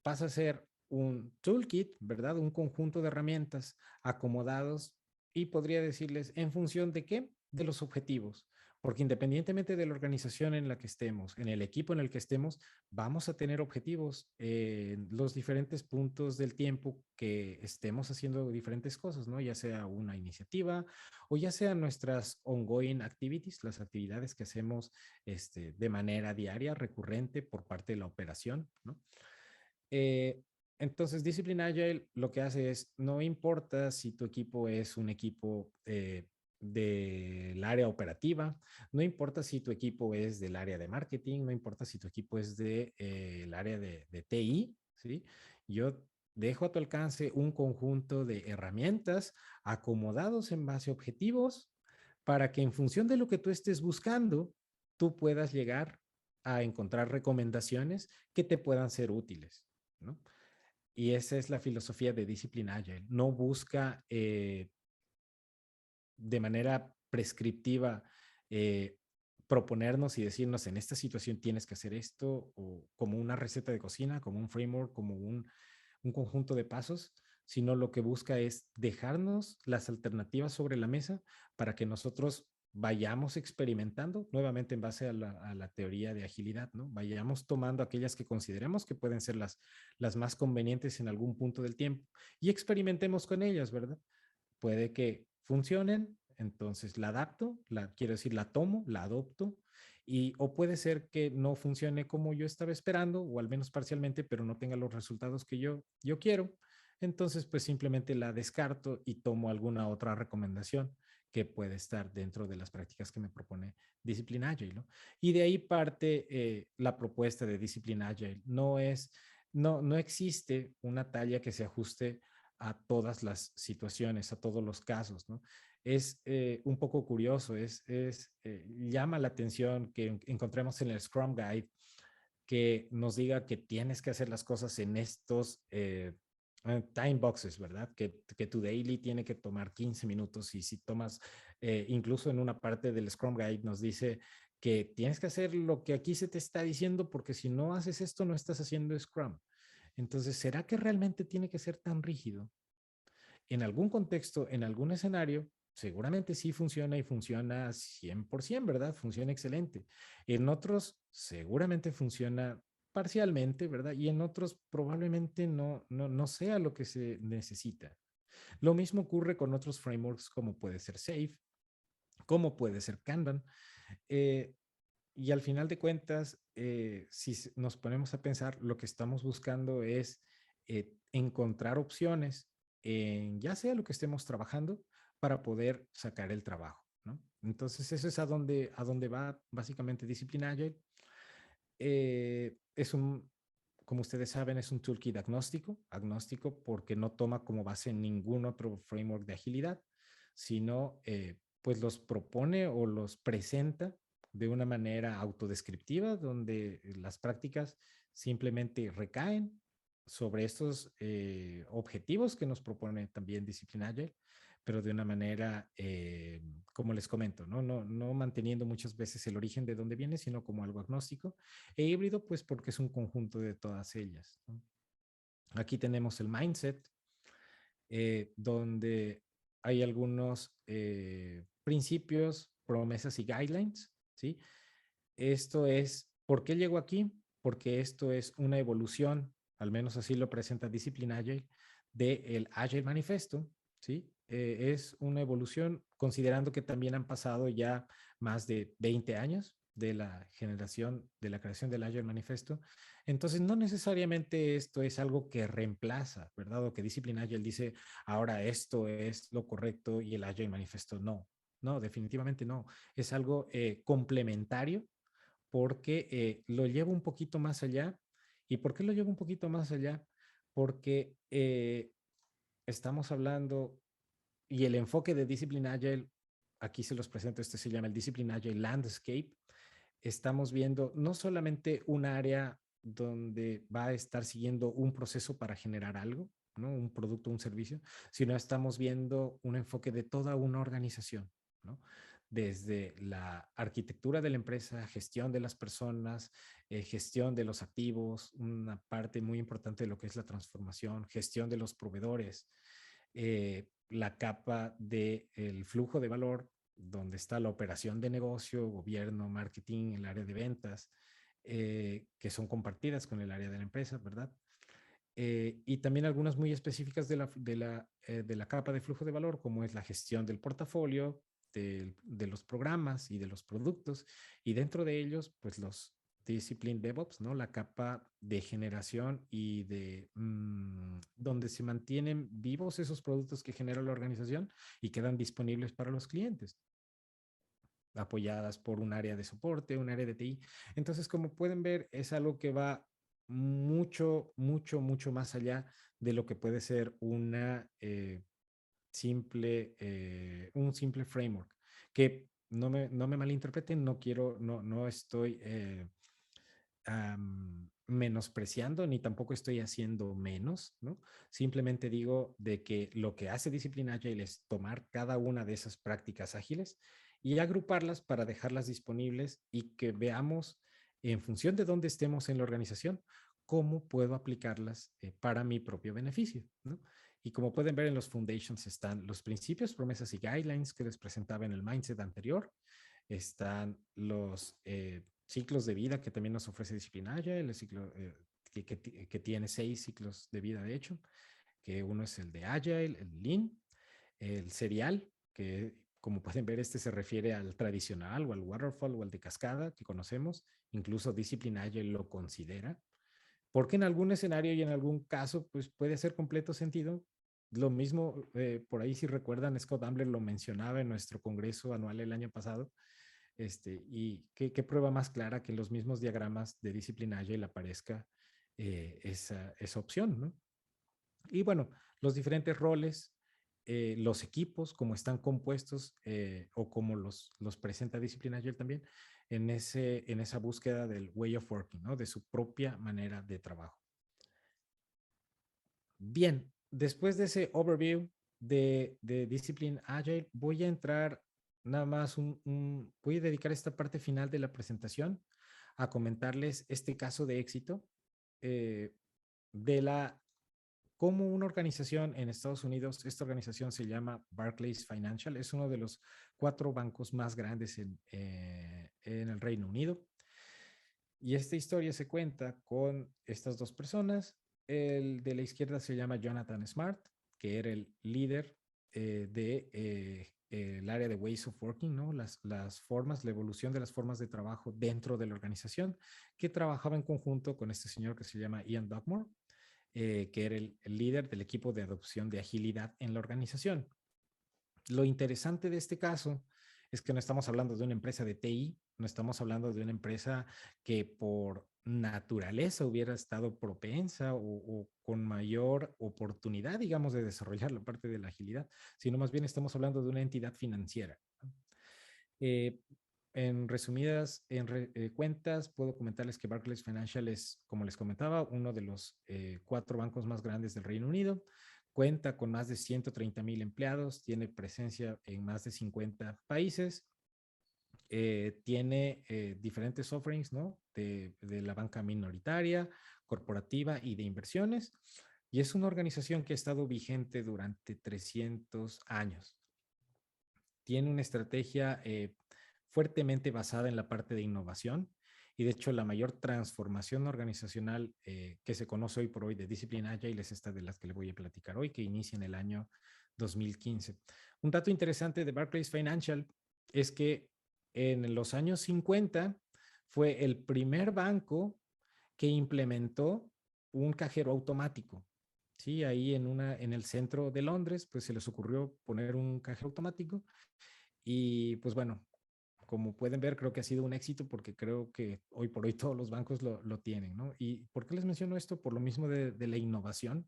pasa a ser un toolkit, ¿verdad? Un conjunto de herramientas acomodados y podría decirles en función de qué, de los objetivos. Porque independientemente de la organización en la que estemos, en el equipo en el que estemos, vamos a tener objetivos en los diferentes puntos del tiempo que estemos haciendo diferentes cosas, ¿no? Ya sea una iniciativa o ya sean nuestras ongoing activities, las actividades que hacemos de manera diaria, recurrente por parte de la operación, ¿no? Eh, entonces, Discipline Agile lo que hace es, no importa si tu equipo es un equipo del área operativa, no importa si tu equipo es del área de marketing, no importa si tu equipo es del área de TI, ¿sí? Yo dejo a tu alcance un conjunto de herramientas acomodados en base a objetivos para que en función de lo que tú estés buscando, tú puedas llegar a encontrar recomendaciones que te puedan ser útiles, ¿no? Y esa es la filosofía de Discipline Agile. No busca de manera prescriptiva proponernos y decirnos en esta situación tienes que hacer esto, o como una receta de cocina, como un framework, como un conjunto de pasos, sino lo que busca es dejarnos las alternativas sobre la mesa para que nosotros vayamos experimentando nuevamente en base a la teoría de agilidad, ¿no? Vayamos tomando aquellas que consideremos que pueden ser las más convenientes en algún punto del tiempo y experimentemos con ellas, ¿verdad? Puede que funcionen, entonces la adapto, quiero decir, la tomo, la adopto, o puede ser que no funcione como yo estaba esperando, o al menos parcialmente, pero no tenga los resultados que yo quiero. Entonces, pues simplemente la descarto y tomo alguna otra recomendación que puede estar dentro de las prácticas que me propone Discipline Agile, ¿no? Y de ahí parte la propuesta de Discipline Agile. No existe una talla que se ajuste a todas las situaciones, a todos los casos, ¿no? Es un poco curioso, llama la atención que encontremos en el Scrum Guide que nos diga que tienes que hacer las cosas en estos time boxes, ¿verdad? Que tu daily tiene que tomar 15 minutos y si tomas, incluso en una parte del Scrum Guide nos dice que tienes que hacer lo que aquí se te está diciendo porque si no haces esto no estás haciendo Scrum. Entonces, ¿será que realmente tiene que ser tan rígido? En algún contexto, en algún escenario, seguramente sí funciona y funciona 100%, ¿verdad? Funciona excelente. En otros seguramente funciona parcialmente, ¿verdad? Y en otros probablemente no sea lo que se necesita. Lo mismo ocurre con otros frameworks como puede ser Safe, como puede ser Kanban. Eh, y al final de cuentas, si nos ponemos a pensar, lo que estamos buscando es encontrar opciones en ya sea lo que estemos trabajando para poder sacar el trabajo, ¿no? Entonces, eso es a donde va básicamente Discipline Agile. Es un, como ustedes saben, es un toolkit agnóstico porque no toma como base ningún otro framework de agilidad, sino pues los propone o los presenta de una manera autodescriptiva, donde las prácticas simplemente recaen sobre estos objetivos que nos propone también Discipline Agile, pero de una manera, como les comento, no manteniendo muchas veces el origen de dónde viene, sino como algo agnóstico e híbrido, pues porque es un conjunto de todas ellas, ¿no? Aquí tenemos el mindset, donde hay algunos principios, promesas y guidelines, ¿sí? Esto es, ¿por qué llego aquí? Porque esto es una evolución, al menos así lo presenta Discipline Agile, del Agile Manifesto, ¿sí? Es una evolución considerando que también han pasado ya más de 20 años de la generación, de la creación del Agile Manifesto. Entonces, no necesariamente esto es algo que reemplaza, ¿verdad? O que Discipline Agile dice, ahora esto es lo correcto y el Agile Manifesto no. No, definitivamente no. Es algo complementario porque lo llevo un poquito más allá. ¿Y por qué lo llevo un poquito más allá? Porque estamos hablando y el enfoque de Discipline Agile, aquí se los presento, este se llama el Discipline Agile Landscape. Estamos viendo no solamente un área donde va a estar siguiendo un proceso para generar algo, ¿no? Un producto, un servicio, sino estamos viendo un enfoque de toda una organización, ¿no? Desde la arquitectura de la empresa, gestión de las personas, gestión de los activos, una parte muy importante de lo que es la transformación, gestión de los proveedores, la capa del flujo de valor, donde está la operación de negocio, gobierno, marketing, el área de ventas, que son compartidas con el área de la empresa, ¿verdad? Y también algunas muy específicas de la capa de flujo de valor, como es la gestión del portafolio, de los programas y de los productos, y dentro de ellos, pues los Discipline DevOps, ¿no? La capa de generación y de donde se mantienen vivos esos productos que genera la organización y quedan disponibles para los clientes, apoyadas por un área de soporte, un área de TI. Entonces, como pueden ver, es algo que va mucho más allá de lo que puede ser un simple framework. Que no me malinterpreten, no estoy menospreciando ni tampoco estoy haciendo menos, ¿no? Simplemente digo de que lo que hace Discipline Agile es tomar cada una de esas prácticas ágiles y agruparlas para dejarlas disponibles y que veamos en función de dónde estemos en la organización cómo puedo aplicarlas para mi propio beneficio, ¿no? Y como pueden ver en los foundations están los principios, promesas y guidelines que les presentaba en el mindset anterior. Están los ciclos de vida que también nos ofrece Disciplina Agile, el ciclo que tiene 6 ciclos de vida, de hecho, que uno es el de Agile, el Lean, el serial, que como pueden ver, este se refiere al tradicional o al waterfall o al de cascada que conocemos, incluso Disciplina Agile lo considera, porque en algún escenario y en algún caso, pues puede hacer completo sentido. Lo mismo, por ahí si recuerdan, Scott Ambler lo mencionaba en nuestro congreso anual el año pasado, y qué prueba más clara que en los mismos diagramas de disciplina Agile aparezca esa opción, ¿no? Y bueno, los diferentes roles, los equipos, como están compuestos o como los presenta Disciplina Agile también, en esa búsqueda del way of working, ¿no? De su propia manera de trabajo. Bien, después de ese overview de Discipline Agile, voy a entrar nada más voy a dedicar esta parte final de la presentación a comentarles este caso de éxito eh, de la como una organización en Estados Unidos. Esta organización se llama Barclays Financial, es uno de los 4 bancos más grandes en el Reino Unido. Y esta historia se cuenta con estas 2 personas. El de la izquierda se llama Jonathan Smart, que era el líder el área de Ways of Working, ¿no? Las formas, la evolución de las formas de trabajo dentro de la organización, que trabajaba en conjunto con este señor que se llama Ian Dugmore, que era el líder del equipo de adopción de agilidad en la organización. Lo interesante de este caso es que no estamos hablando de una empresa de TI, no estamos hablando de una empresa que por naturaleza hubiera estado propensa o con mayor oportunidad, digamos, de desarrollar la parte de la agilidad, sino más bien estamos hablando de una entidad financiera. Eh, en resumidas cuentas, puedo comentarles que Barclays Financial es, como les comentaba, uno de los 4 bancos más grandes del Reino Unido. Cuenta con más de 130,000 empleados, tiene presencia en más de 50 países, tiene diferentes offerings, ¿no? De la banca minoritaria, corporativa y de inversiones. Y es una organización que ha estado vigente durante 300 años. Tiene una estrategia fuertemente basada en la parte de innovación y de hecho la mayor transformación organizacional que se conoce hoy por hoy de Discipline Agile es esta de las que le voy a platicar hoy, que inicia en el año 2015. Un dato interesante de Barclays Financial es que en los años 50 fue el primer banco que implementó un cajero automático. Sí, ahí en el centro de Londres, pues se les ocurrió poner un cajero automático y pues bueno, como pueden ver, creo que ha sido un éxito porque creo que hoy por hoy todos los bancos lo tienen, ¿no? ¿Y por qué les menciono esto? Por lo mismo de la innovación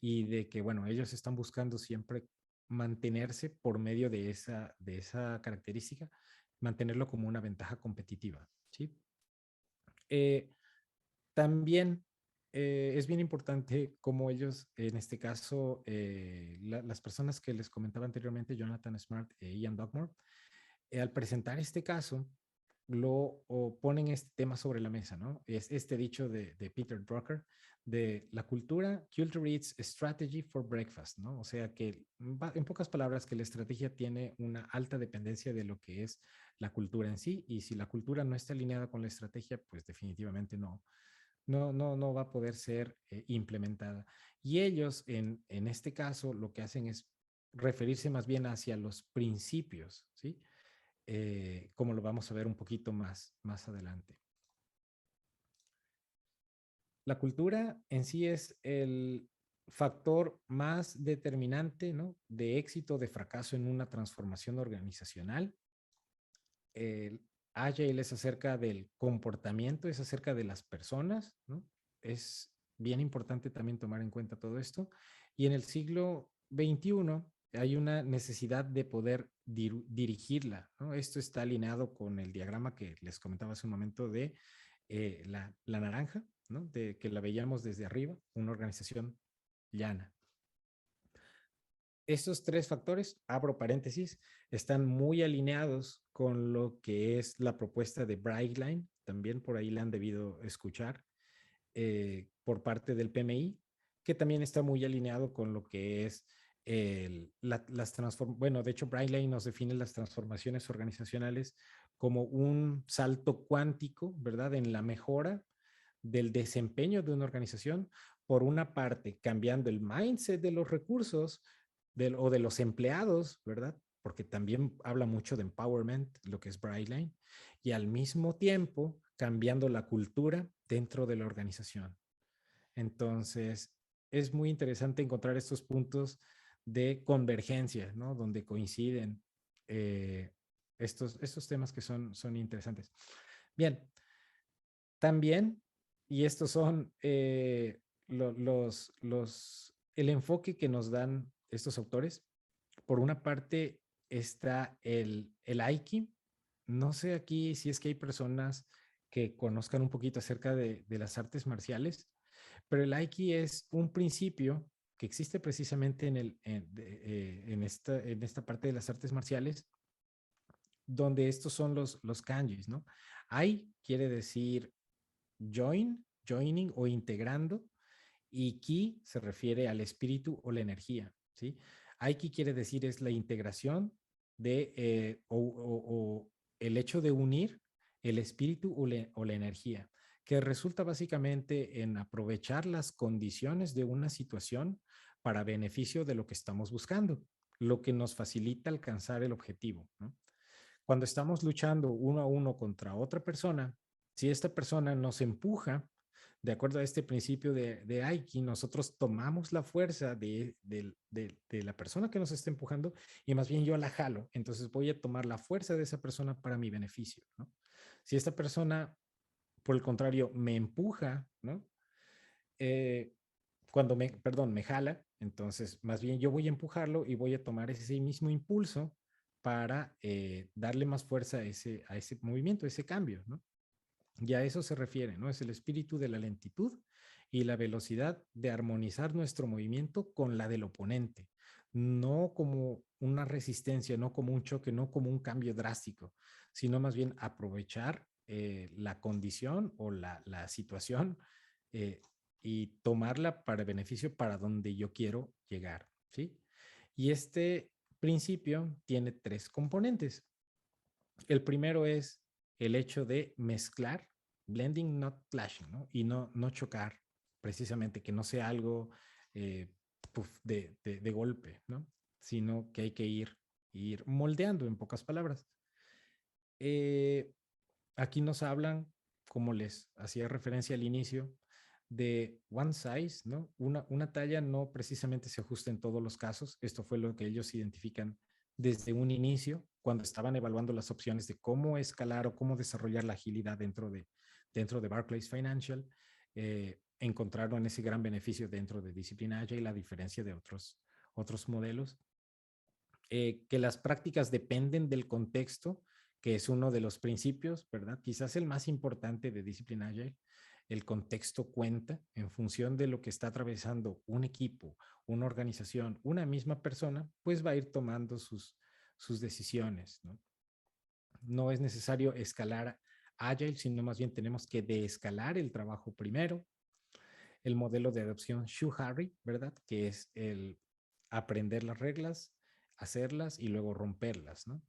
y de que, bueno, ellos están buscando siempre mantenerse por medio de esa característica, mantenerlo como una ventaja competitiva, ¿sí? Eh, también es bien importante como ellos, en este caso, las personas que les comentaba anteriormente, Jonathan Smart e Ian Dugmore, al presentar este caso, ponen este tema sobre la mesa, ¿no? Es este dicho de Peter Drucker, de la culture eats strategy for breakfast, ¿no? O sea que, en pocas palabras, que la estrategia tiene una alta dependencia de lo que es la cultura en sí, y si la cultura no está alineada con la estrategia, pues definitivamente no va a poder ser implementada. Y ellos, en este caso, lo que hacen es referirse más bien hacia los principios, ¿sí? Como lo vamos a ver un poquito más adelante. La cultura en sí es el factor más determinante, ¿no? De éxito, de fracaso en una transformación organizacional. El Agile es acerca del comportamiento, es acerca de las personas, ¿no? Es bien importante también tomar en cuenta todo esto. Y en el siglo XXI hay una necesidad de poder dirigirla, ¿no? Esto está alineado con el diagrama que les comentaba hace un momento de la naranja, ¿no? De que la veíamos desde arriba, una organización llana. Estos 3 factores, abro paréntesis, están muy alineados con lo que es la propuesta de Brightline, también por ahí la han debido escuchar, por parte del PMI, que también está muy alineado con lo que es las transformaciones. Bueno, de hecho, Brightline nos define las transformaciones organizacionales como un salto cuántico, ¿verdad? En la mejora del desempeño de una organización, por una parte, cambiando el mindset de los recursos o de los empleados, ¿verdad? Porque también habla mucho de empowerment, lo que es Brightline, y al mismo tiempo cambiando la cultura dentro de la organización. Entonces, es muy interesante encontrar estos puntos de convergencia, ¿no? Donde coinciden estos temas que son interesantes. Bien, también, y estos son el enfoque que nos dan estos autores. Por una parte está el Aiki. No sé aquí si es que hay personas que conozcan un poquito acerca de las artes marciales, pero el Aiki es un principio que existe precisamente en esta parte de las artes marciales, donde estos son los kanjis, ¿no? Ai quiere decir joining o integrando, y Ki se refiere al espíritu o la energía, ¿sí? Aiki quiere decir es la integración de, o el hecho de unir el espíritu o la energía, que resulta básicamente en aprovechar las condiciones de una situación para beneficio de lo que estamos buscando, lo que nos facilita alcanzar el objetivo, ¿no? Cuando estamos luchando uno a uno contra otra persona, si esta persona nos empuja, de acuerdo a este principio de Aiki, nosotros tomamos la fuerza de la persona que nos está empujando y más bien yo la jalo. Entonces voy a tomar la fuerza de esa persona para mi beneficio, ¿no? Si esta persona, por el contrario, me empuja, ¿no? Eh, perdón, me jala, entonces más bien yo voy a empujarlo y voy a tomar ese mismo impulso para darle más fuerza a ese movimiento, a ese cambio, ¿no? Y a eso se refiere, ¿no? Es el espíritu de la lentitud y la velocidad de armonizar nuestro movimiento con la del oponente, no como una resistencia, no como un choque, no como un cambio drástico, sino más bien aprovechar la condición o la situación eh, y tomarla para beneficio para donde yo quiero llegar, ¿sí? Y este principio tiene tres componentes. El primero es el hecho de mezclar, blending, not clashing, ¿no? Y no chocar, precisamente, que no sea algo de golpe, ¿no? Sino que hay que ir moldeando, en pocas palabras. Eh, Aquí nos hablan, como les hacía referencia al inicio, de one size, ¿no? Una talla no precisamente se ajusta en todos los casos. Esto fue lo que ellos identifican desde un inicio, cuando estaban evaluando las opciones de cómo escalar o cómo desarrollar la agilidad dentro de Barclays Financial. Encontraron ese gran beneficio dentro de Disciplina Agile, la diferencia de otros modelos. Que las prácticas dependen del contexto, que es uno de los principios, ¿verdad? Quizás el más importante de Disciplina Agile. El contexto cuenta en función de lo que está atravesando un equipo, una organización, una misma persona, pues va a ir tomando sus decisiones, ¿no? No es necesario escalar Agile, sino más bien tenemos que deescalar el trabajo primero. El modelo de adopción Shu-Harry, ¿verdad? Que es el aprender las reglas, hacerlas y luego romperlas, ¿no?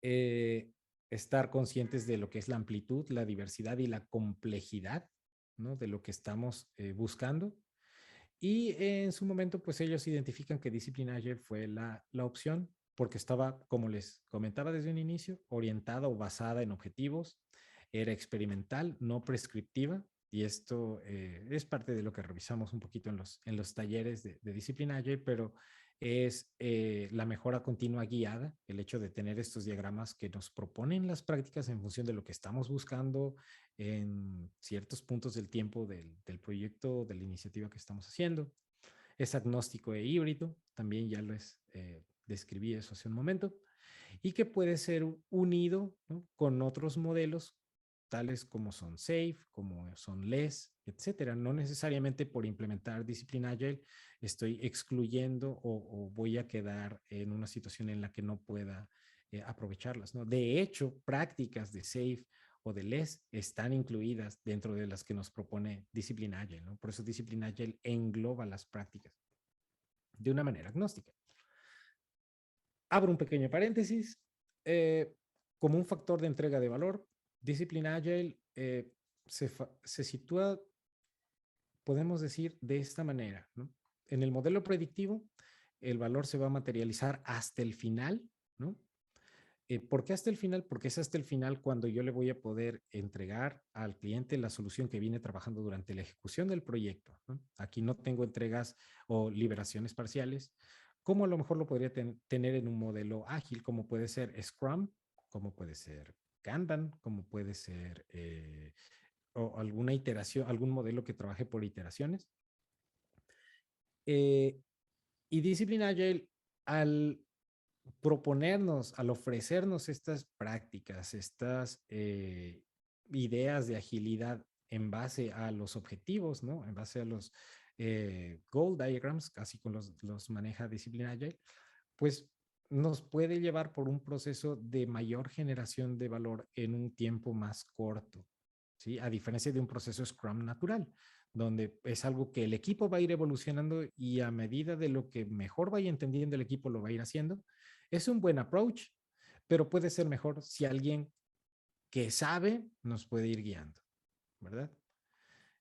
Eh, Estar conscientes de lo que es la amplitud, la diversidad y la complejidad, ¿no? De lo que estamos buscando. Y en su momento, pues ellos identifican que Discipline Agile fue la opción porque estaba, como les comentaba desde un inicio, orientada o basada en objetivos, era experimental, no prescriptiva, y esto es parte de lo que revisamos un poquito en los talleres de Discipline Agile, pero es la mejora continua guiada, el hecho de tener estos diagramas que nos proponen las prácticas en función de lo que estamos buscando en ciertos puntos del tiempo del proyecto, de la iniciativa que estamos haciendo. Es agnóstico e híbrido, también ya describí eso hace un momento, y que puede ser unido, ¿no? Con otros modelos tales como son SAFe, como son LESS, etcétera. No necesariamente por implementar disciplina Agile estoy excluyendo o voy a quedar en una situación en la que no pueda aprovecharlas, ¿no? De hecho, prácticas de SAFe o de LESS están incluidas dentro de las que nos propone disciplina Agile, ¿no? Por eso disciplina Agile engloba las prácticas de una manera agnóstica. Abro un pequeño paréntesis. Como un factor de entrega de valor, Discipline Agile se sitúa, podemos decir, de esta manera, ¿no? En el modelo predictivo, el valor se va a materializar hasta el final, ¿no? ¿Por qué hasta el final? Porque es hasta el final cuando yo le voy a poder entregar al cliente la solución que viene trabajando durante la ejecución del proyecto, ¿no? Aquí no tengo entregas o liberaciones parciales, como a lo mejor lo podría tener en un modelo ágil, como puede ser Scrum, como puede ser Kanban, como puede ser o alguna iteración, algún modelo que trabaje por iteraciones. Y Discipline Agile, al proponernos, al ofrecernos estas prácticas, estas ideas de agilidad en base a los objetivos, ¿no? En base a los goal diagrams, casi con los maneja Discipline Agile, pues nos puede llevar por un proceso de mayor generación de valor en un tiempo más corto, ¿sí? A diferencia de un proceso Scrum natural, donde es algo que el equipo va a ir evolucionando y a medida de lo que mejor vaya entendiendo el equipo lo va a ir haciendo. Es un buen approach, pero puede ser mejor si alguien que sabe nos puede ir guiando, ¿verdad?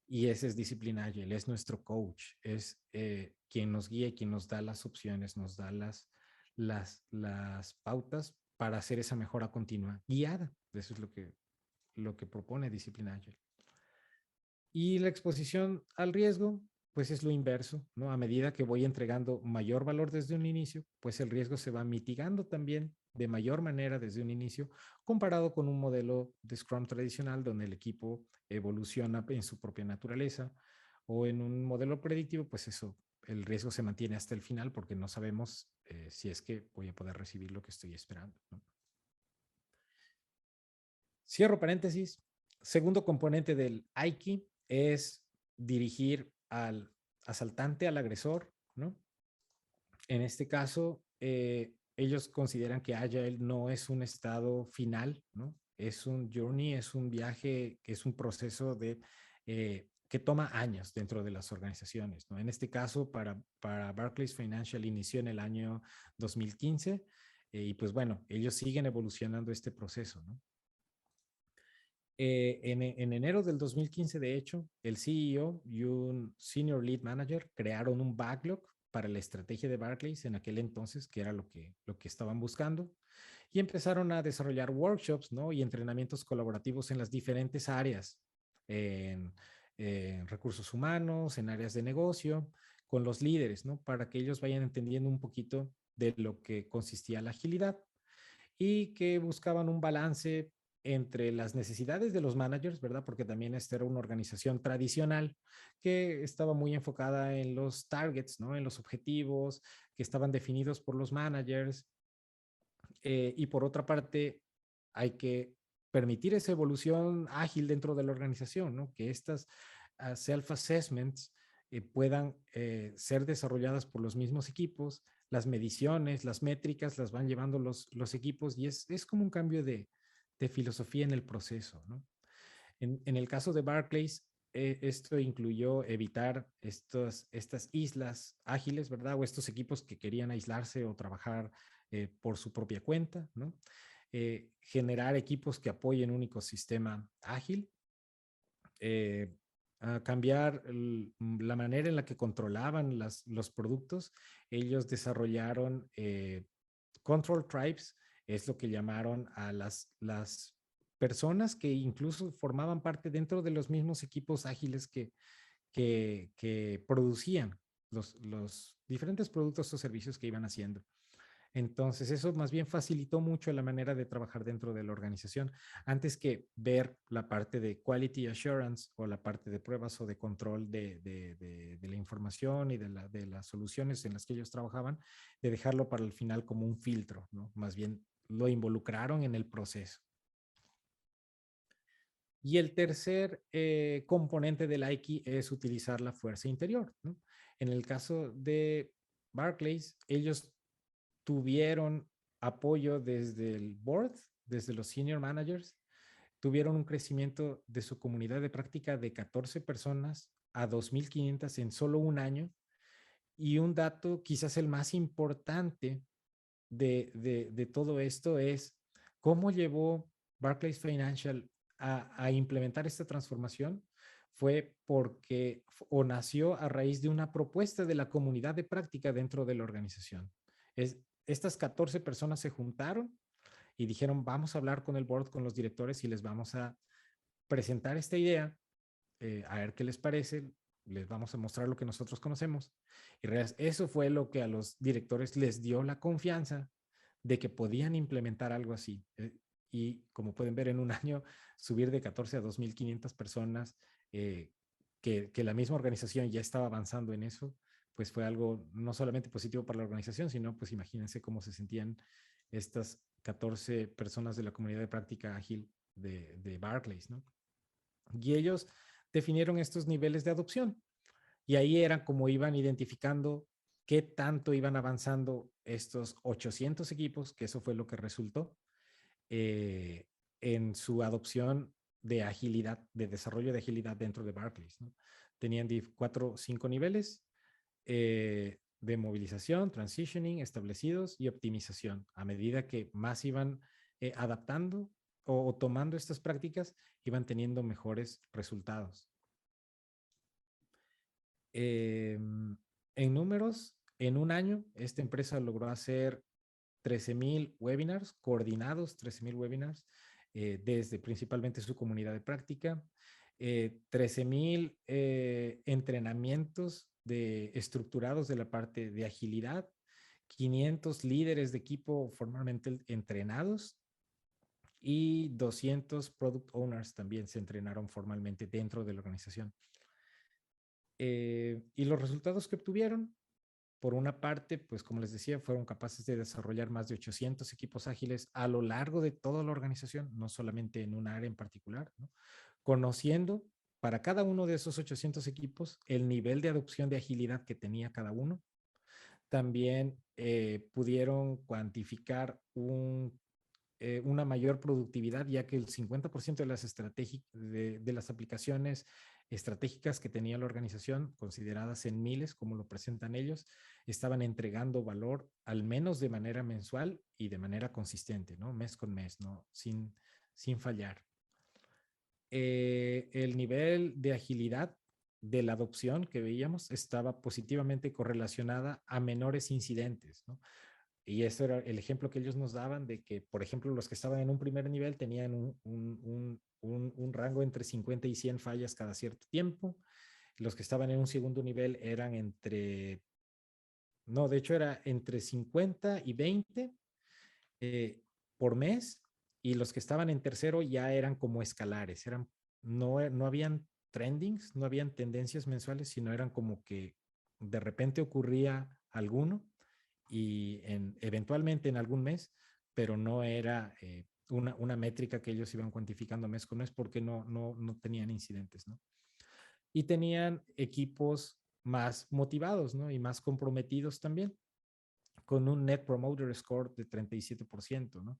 Y ese es Discipline Agile, es nuestro coach, es quien nos guía, quien nos da las opciones, nos da las pautas para hacer esa mejora continua, guiada. Eso es lo que propone Discipline Agile. Y la exposición al riesgo, pues es lo inverso, ¿no? A medida que voy entregando mayor valor desde un inicio, pues el riesgo se va mitigando también de mayor manera desde un inicio, comparado con un modelo de Scrum tradicional donde el equipo evoluciona en su propia naturaleza, o en un modelo predictivo, pues eso, el riesgo se mantiene hasta el final porque no sabemos si es que voy a poder recibir lo que estoy esperando, ¿no? Cierro paréntesis. Segundo componente del Aiki es dirigir al asaltante, al agresor, ¿no? En este caso, ellos consideran que Agile no es un estado final, ¿no? Es un journey, es un viaje, es un proceso que toma años dentro de las organizaciones, ¿no? En este caso, para Barclays Financial inició en el año 2015 y pues bueno, ellos siguen evolucionando este proceso, ¿no? En enero del 2015, de hecho, el CEO y un Senior Lead Manager crearon un backlog para la estrategia de Barclays en aquel entonces, que era lo que estaban buscando, y empezaron a desarrollar workshops, ¿no? Y entrenamientos colaborativos en las diferentes áreas, en, en recursos humanos, en áreas de negocio, con los líderes, ¿no? Para que ellos vayan entendiendo un poquito de lo que consistía la agilidad y que buscaban un balance entre las necesidades de los managers, ¿verdad? Porque también esta era una organización tradicional que estaba muy enfocada en los targets, ¿no? En los objetivos que estaban definidos por los managers. Y por otra parte, hay que permitir esa evolución ágil dentro de la organización, ¿no? Que estas self-assessments puedan ser desarrolladas por los mismos equipos, las mediciones, las métricas las van llevando los equipos y es como un cambio de filosofía en el proceso, ¿no? En el caso de Barclays, esto incluyó evitar estas islas ágiles, ¿verdad? O estos equipos que querían aislarse o trabajar por su propia cuenta, ¿no? Generar equipos que apoyen un ecosistema ágil, eh, a cambiar la manera en la que controlaban los productos. Ellos desarrollaron control tribes, es lo que llamaron a las personas que incluso formaban parte dentro de los mismos equipos ágiles que producían los diferentes productos o servicios que iban haciendo. Entonces, eso más bien facilitó mucho la manera de trabajar dentro de la organización, antes que ver la parte de quality assurance o la parte de pruebas o de control de la información y de las soluciones en las que ellos trabajaban, de dejarlo para el final como un filtro, ¿no? Más bien lo involucraron en el proceso. Y el tercer componente del Aiki es utilizar la fuerza interior, ¿no? En el caso de Barclays, ellos tuvieron apoyo desde el board, desde los senior managers, tuvieron un crecimiento de su comunidad de práctica de 14 personas a 2.500 en solo un año. Y un dato quizás el más importante de todo esto es cómo llevó Barclays Financial a implementar esta transformación. Fue porque o nació a raíz de una propuesta de la comunidad de práctica dentro de la organización. Estas 14 personas se juntaron y dijeron, vamos a hablar con el board, con los directores y les vamos a presentar esta idea, a ver qué les parece, les vamos a mostrar lo que nosotros conocemos. Y eso fue lo que a los directores les dio la confianza de que podían implementar algo así. Y como pueden ver, en un año subir de 14 a 2.500 personas, que la misma organización ya estaba avanzando en eso, pues fue algo no solamente positivo para la organización, sino pues imagínense cómo se sentían estas 14 personas de la comunidad de práctica ágil de Barclays, ¿no? Y ellos definieron estos niveles de adopción. Y ahí eran como iban identificando qué tanto iban avanzando estos 800 equipos, que eso fue lo que resultó en su adopción de agilidad, de desarrollo de agilidad dentro de Barclays, ¿no? tenían 4 o 5 niveles de movilización, transitioning, establecidos y optimización. A medida que más iban adaptando o tomando estas prácticas, iban teniendo mejores resultados. En números, en un año, esta empresa logró hacer 13,000 webinars coordinados, 13,000 webinars, desde principalmente su comunidad de práctica, 13,000 entrenamientos estructurados de la parte de agilidad, 500 líderes de equipo formalmente entrenados y 200 product owners también se entrenaron formalmente dentro de la organización. Y los resultados que obtuvieron, por una parte, pues como les decía, fueron capaces de desarrollar más de 800 equipos ágiles a lo largo de toda la organización, no solamente en un área en particular, ¿no? Conociendo para cada uno de esos 800 equipos el nivel de adopción de agilidad que tenía cada uno. También pudieron cuantificar una mayor productividad, ya que el 50% de las aplicaciones estratégicas que tenía la organización, consideradas en miles, como lo presentan ellos, estaban entregando valor al menos de manera mensual y de manera consistente, ¿no? Mes con mes, ¿no? Sin fallar. El nivel de agilidad de la adopción que veíamos estaba positivamente correlacionada a menores incidentes, ¿no? Y eso era el ejemplo que ellos nos daban de que, por ejemplo, los que estaban en un primer nivel tenían un rango entre 50 y 100 fallas cada cierto tiempo. Los que estaban en un segundo nivel eran de hecho era entre 50 y 20 por mes. Y los que estaban en tercero ya eran como escalares. No habían trendings, no habían tendencias mensuales, sino eran como que de repente ocurría alguno y eventualmente en algún mes, pero no era una métrica que ellos iban cuantificando mes con mes porque no tenían incidentes, ¿no? Y tenían equipos más motivados, ¿no? Y más comprometidos también, con un Net Promoter Score de 37%, ¿no?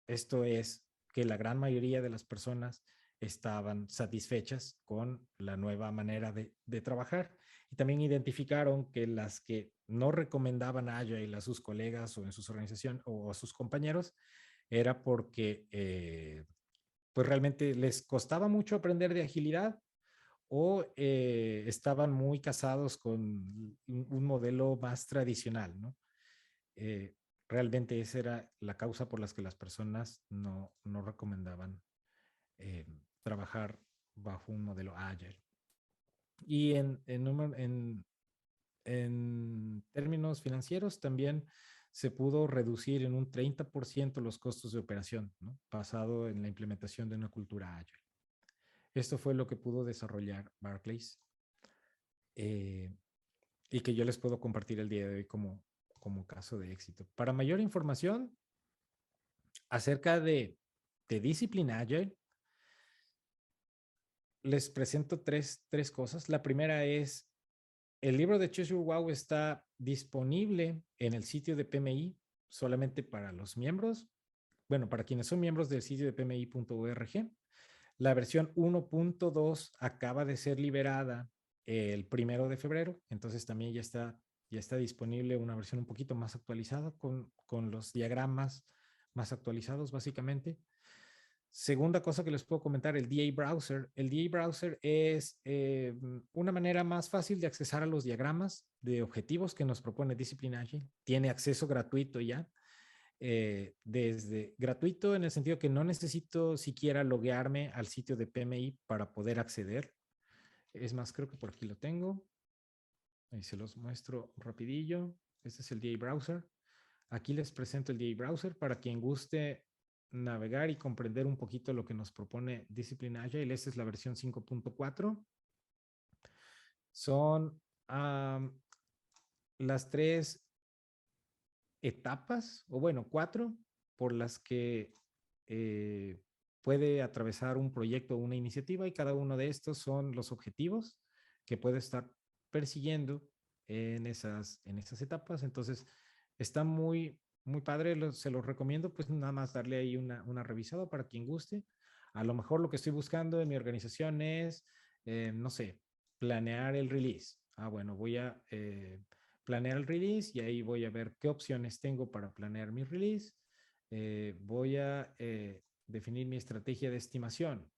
Esto es que la gran mayoría de las personas estaban satisfechas con la nueva manera de trabajar. Y también identificaron que las que no recomendaban Agile a sus colegas o en sus organizaciones o a sus compañeros era porque pues realmente les costaba mucho aprender de agilidad o estaban muy casados con un modelo más tradicional, ¿no? Realmente esa era la causa por las que las personas no recomendaban trabajar bajo un modelo Agile. Y en términos financieros también se pudo reducir en un 30% los costos de operación, ¿no? Basado en la implementación de una cultura Agile. Esto fue lo que pudo desarrollar Barclays y que yo les puedo compartir el día de hoy como caso de éxito. Para mayor información acerca de Discipline Agile, les presento tres cosas. La primera es, el libro de Cheshire Wow está disponible en el sitio de PMI solamente para los miembros. Bueno, para quienes son miembros del sitio de pmi.org. La versión 1.2 acaba de ser liberada el 1 de febrero, entonces también ya está disponible una versión un poquito más actualizada con los diagramas más actualizados básicamente. Segunda cosa que les puedo comentar, el DA Browser. El DA Browser es una manera más fácil de accesar a los diagramas de objetivos que nos propone Discipline Agile. Tiene acceso gratuito ya. Desde gratuito en el sentido que no necesito siquiera loguearme al sitio de PMI para poder acceder. Es más, creo que por aquí lo tengo. Ahí se los muestro rapidillo. Este es el DA Browser. Aquí les presento el DA Browser para quien guste navegar y comprender un poquito lo que nos propone Discipline Agile. Esta es la versión 5.4. Son las 3 etapas, o bueno, 4, por las que puede atravesar un proyecto o una iniciativa, y cada uno de estos son los objetivos que puede estar persiguiendo en esas etapas. Entonces, está muy padre, se los recomiendo, pues nada más darle ahí una revisada para quien guste. A lo mejor lo que estoy buscando en mi organización es no sé, planear el release. Ah, bueno, voy a planear el release y ahí voy a ver qué opciones tengo para planear mi release. Voy a definir mi estrategia de estimación.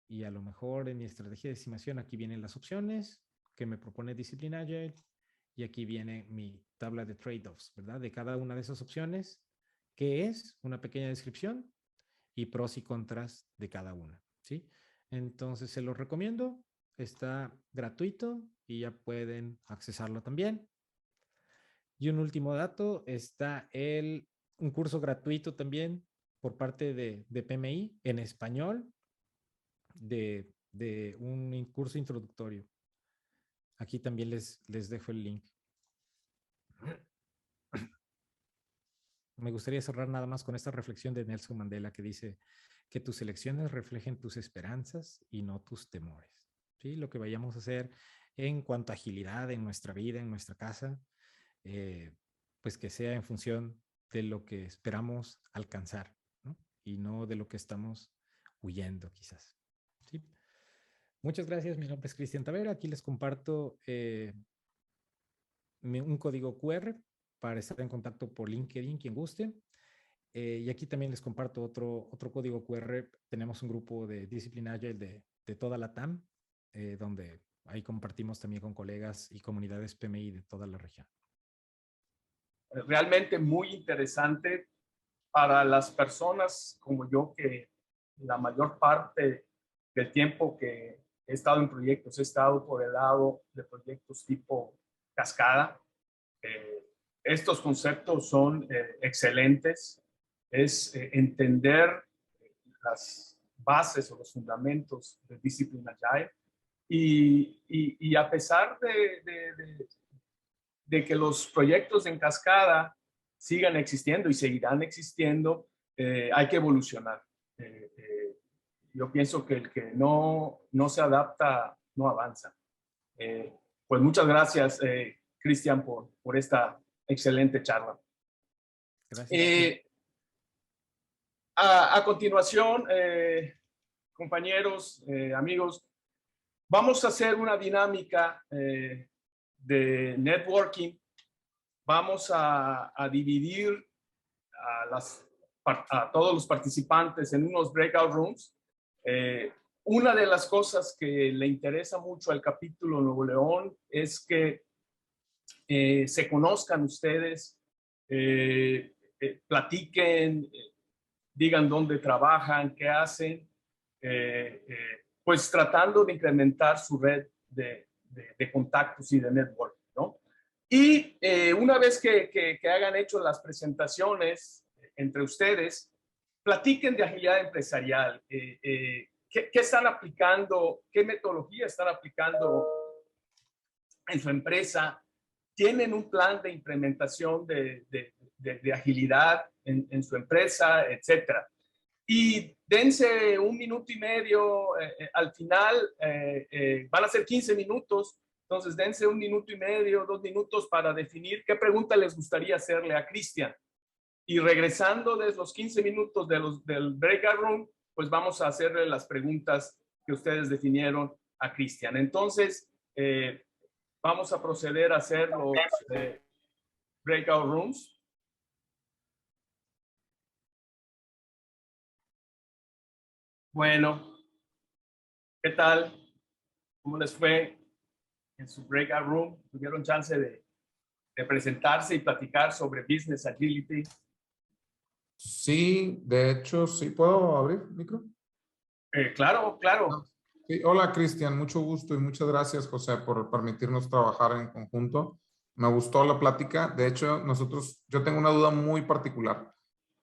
Y a lo mejor en mi estrategia de estimación aquí vienen las opciones que me propone Discipline Agile y aquí viene mi tabla de trade-offs, ¿verdad? De cada una de esas opciones, qué es una pequeña descripción y pros y contras de cada una, ¿sí? Entonces se los recomiendo, está gratuito y ya pueden accesarlo también. Y un último dato, está un curso gratuito también por parte de PMI en español de un curso introductorio. Aquí también les dejo el link. Me gustaría cerrar nada más con esta reflexión de Nelson Mandela que dice que tus elecciones reflejen tus esperanzas y no tus temores. ¿Sí? Lo que vayamos a hacer en cuanto a agilidad en nuestra vida, en nuestra casa, pues que sea en función de lo que esperamos alcanzar, ¿no? Y no de lo que estamos huyendo quizás. ¿Sí? Muchas gracias, mi nombre es Cristian Tavera, aquí les comparto un código QR para estar en contacto por LinkedIn, quien guste. Y aquí también les comparto otro código QR. Tenemos un grupo de Discipline Agile de toda la TAM, donde ahí compartimos también con colegas y comunidades PMI de toda la región. Realmente muy interesante para las personas como yo, que la mayor parte del tiempo que he estado en proyectos, he estado por el lado de proyectos tipo cascada. Estos conceptos son excelentes. Es entender las bases o los fundamentos de Discipline Agile. Y a pesar de que los proyectos en cascada sigan existiendo y seguirán existiendo, hay que evolucionar. Yo pienso que el que no se adapta no avanza. Pues muchas gracias, Cristian, por esta excelente charla. Gracias. A continuación, compañeros, amigos, vamos a hacer una dinámica de networking. Vamos a dividir a todos los participantes en unos breakout rooms. Una de las cosas que le interesa mucho al capítulo Nuevo León es que se conozcan ustedes, platiquen, digan dónde trabajan, qué hacen, pues tratando de incrementar su red de contactos y de networking, ¿no? Y una vez que hagan hecho las presentaciones entre ustedes, platiquen de agilidad empresarial. ¿Qué están aplicando? ¿Qué metodología están aplicando en su empresa? ¿Tienen un plan de implementación de agilidad en su empresa, etcétera? Y dense 1 minuto y medio, al final van a ser 15 minutos, entonces dense 1 minuto y medio, 2 minutos para definir qué pregunta les gustaría hacerle a Cristian. Y regresando de los 15 minutos del breakout room, pues vamos a hacerle las preguntas que ustedes definieron a Cristian. Entonces, vamos a proceder a hacer los breakout rooms. Bueno, ¿qué tal? ¿Cómo les fue en su breakout room? ¿Tuvieron chance de presentarse y platicar sobre Business Agility? Sí, de hecho, sí. ¿Puedo abrir micro? Claro, claro. Sí. Hola, Cristian. Mucho gusto y muchas gracias, José, por permitirnos trabajar en conjunto. Me gustó la plática. De hecho, yo tengo una duda muy particular.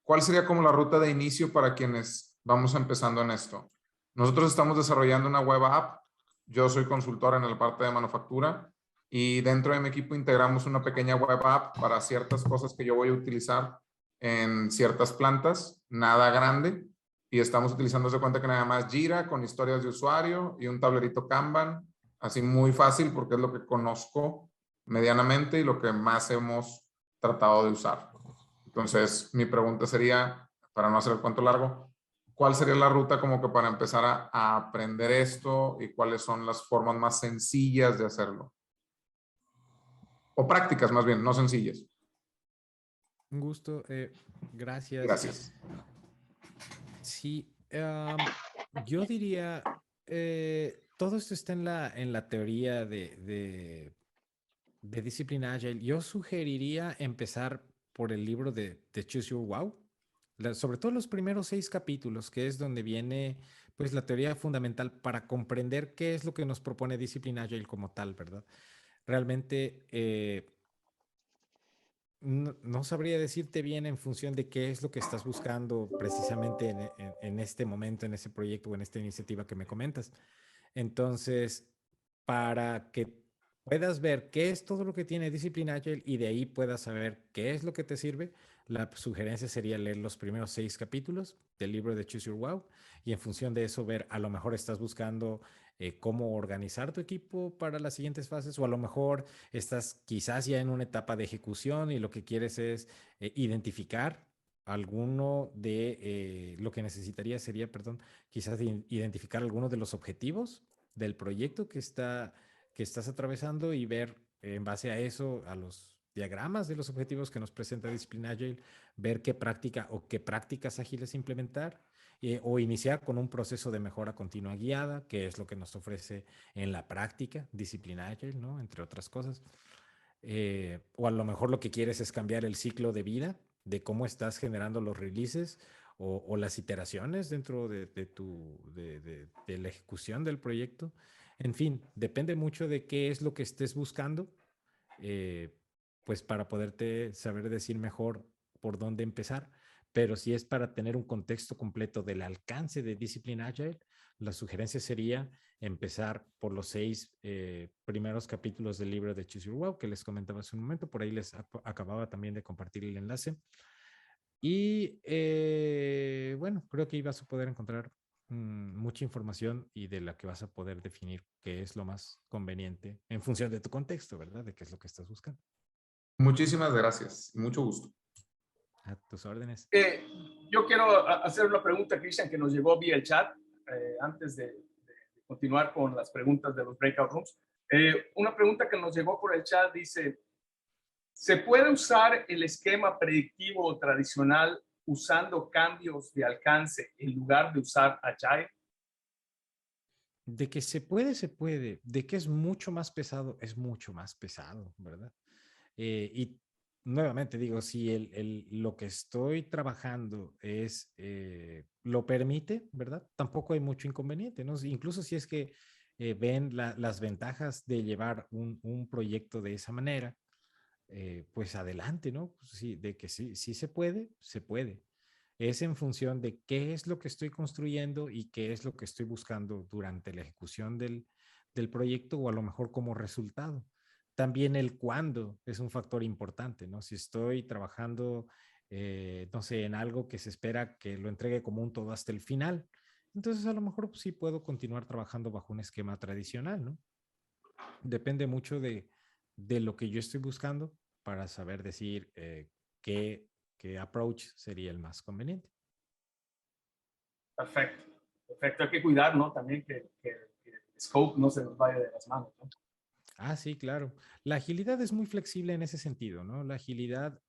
¿Cuál sería como la ruta de inicio para quienes vamos empezando en esto? Nosotros estamos desarrollando una web app. Yo soy consultor en la parte de manufactura y dentro de mi equipo integramos una pequeña web app para ciertas cosas que yo voy a utilizar en ciertas plantas, nada grande, y estamos utilizando de cuenta que nada más Jira con historias de usuario y un tablerito Kanban, así muy fácil porque es lo que conozco medianamente y lo que más hemos tratado de usar. Entonces, mi pregunta sería, para no hacer el cuento largo, ¿cuál sería la ruta como que para empezar a aprender esto y cuáles son las formas más sencillas de hacerlo? O prácticas más bien, no sencillas. Un gusto, gracias. Gracias. Sí, yo diría, todo esto está en la teoría de disciplina Agile. Yo sugeriría empezar por el libro de Choose Your Wow, sobre todo los primeros 6 capítulos, que es donde viene pues la teoría fundamental para comprender qué es lo que nos propone disciplina Agile como tal, ¿verdad? Realmente no sabría decirte bien en función de qué es lo que estás buscando precisamente en este momento, en ese proyecto o en esta iniciativa que me comentas. Entonces, para que puedas ver qué es todo lo que tiene Discipline Agile y de ahí puedas saber qué es lo que te sirve, la sugerencia sería leer los primeros 6 capítulos del libro de Choose Your Wow y en función de eso ver, a lo mejor estás buscando cómo organizar tu equipo para las siguientes fases o a lo mejor estás quizás ya en una etapa de ejecución y lo que quieres es identificar alguno de lo que necesitaría sería, perdón, quizás identificar algunos de los objetivos del proyecto que estás atravesando y ver en base a eso, a los diagramas de los objetivos que nos presenta Discipline Agile, ver qué práctica o qué prácticas ágiles implementar o iniciar con un proceso de mejora continua guiada, que es lo que nos ofrece en la práctica Discipline Agile, ¿no? Entre otras cosas. O a lo mejor lo que quieres es cambiar el ciclo de vida de cómo estás generando los releases o las iteraciones dentro de la ejecución del proyecto. En fin, depende mucho de qué es lo que estés buscando, eh, pues para poderte saber decir mejor por dónde empezar. Pero si es para tener un contexto completo del alcance de Discipline Agile, la sugerencia sería empezar por los 6 primeros capítulos del libro de Choose Your Wow que les comentaba hace un momento. Por ahí les acababa también de compartir el enlace. Y bueno, creo que ahí vas a poder encontrar mucha información y de la que vas a poder definir qué es lo más conveniente en función de tu contexto, ¿verdad? De qué es lo que estás buscando. Muchísimas gracias. Mucho gusto. A tus órdenes. Yo quiero hacer una pregunta, Cristian, que nos llegó vía el chat antes de continuar con las preguntas de los breakout rooms. Una pregunta que nos llegó por el chat dice, ¿se puede usar el esquema predictivo tradicional usando cambios de alcance en lugar de usar Agile? De que se puede, se puede. De que es mucho más pesado, es mucho más pesado, ¿verdad? Y nuevamente digo, si lo que estoy trabajando lo permite, ¿verdad? Tampoco hay mucho inconveniente, ¿no? Incluso si es que ven las ventajas de llevar un proyecto de esa manera, pues adelante, ¿no? Pues sí, de que sí, sí se puede, se puede. Es en función de qué es lo que estoy construyendo y qué es lo que estoy buscando durante la ejecución del proyecto o a lo mejor como resultado. También el cuándo es un factor importante, ¿no? Si estoy trabajando, no sé, en algo que se espera que lo entregue como un todo hasta el final, entonces a lo mejor pues, sí puedo continuar trabajando bajo un esquema tradicional, ¿no? Depende mucho de lo que yo estoy buscando para saber decir qué approach sería el más conveniente. Perfecto, perfecto. Hay que cuidar, ¿no? También que el scope no se nos vaya de las manos, ¿no? Ah, sí, claro. La agilidad es muy flexible en ese sentido, ¿no? La agilidad,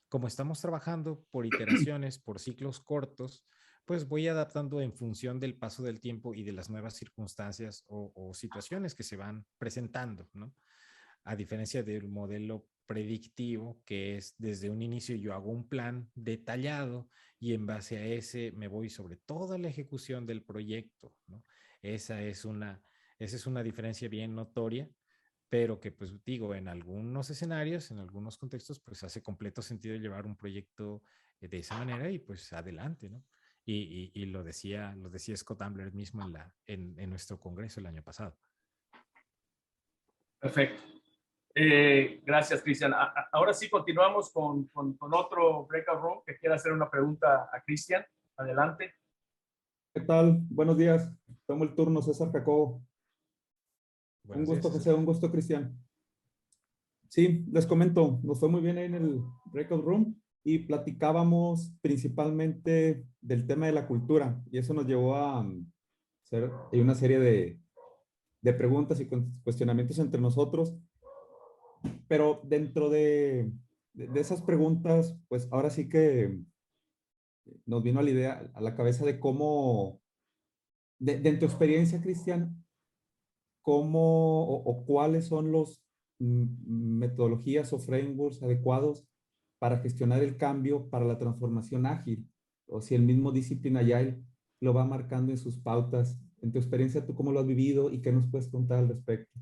como estamos trabajando por iteraciones, por ciclos cortos, pues voy adaptando en función del paso del tiempo y de las nuevas circunstancias o situaciones que se van presentando, ¿no? A diferencia del modelo predictivo, que es desde un inicio yo hago un plan detallado y en base a ese me voy sobre toda la ejecución del proyecto, ¿no? Esa es una, esa es una diferencia bien notoria, pero que pues digo, en algunos escenarios, en algunos contextos, pues hace completo sentido llevar un proyecto de esa manera y pues adelante, ¿no? Y lo decía Scott Ambler mismo en nuestro congreso el año pasado. Perfecto. Gracias, Cristian. Ahora sí continuamos con otro breakout room que quiera hacer una pregunta a Cristian. Adelante. ¿Qué tal? Buenos días. Tomo el turno, César Jacobo. Un Buenos días, gusto, César. José, un gusto, Cristian. Sí, les comento, nos fue muy bien ahí en el breakout room. y platicábamos principalmente del tema de la cultura y eso nos llevó a hacer una serie de preguntas y cuestionamientos entre nosotros, pero dentro de esas preguntas, pues ahora sí que nos vino a la idea, a la cabeza de cómo, en tu experiencia, Cristian, cómo o cuáles son los metodologías o frameworks adecuados para gestionar el cambio para la transformación ágil, o si el mismo Discipline Agile lo va marcando en sus pautas. En tu experiencia, ¿tú cómo lo has vivido y qué nos puedes contar al respecto?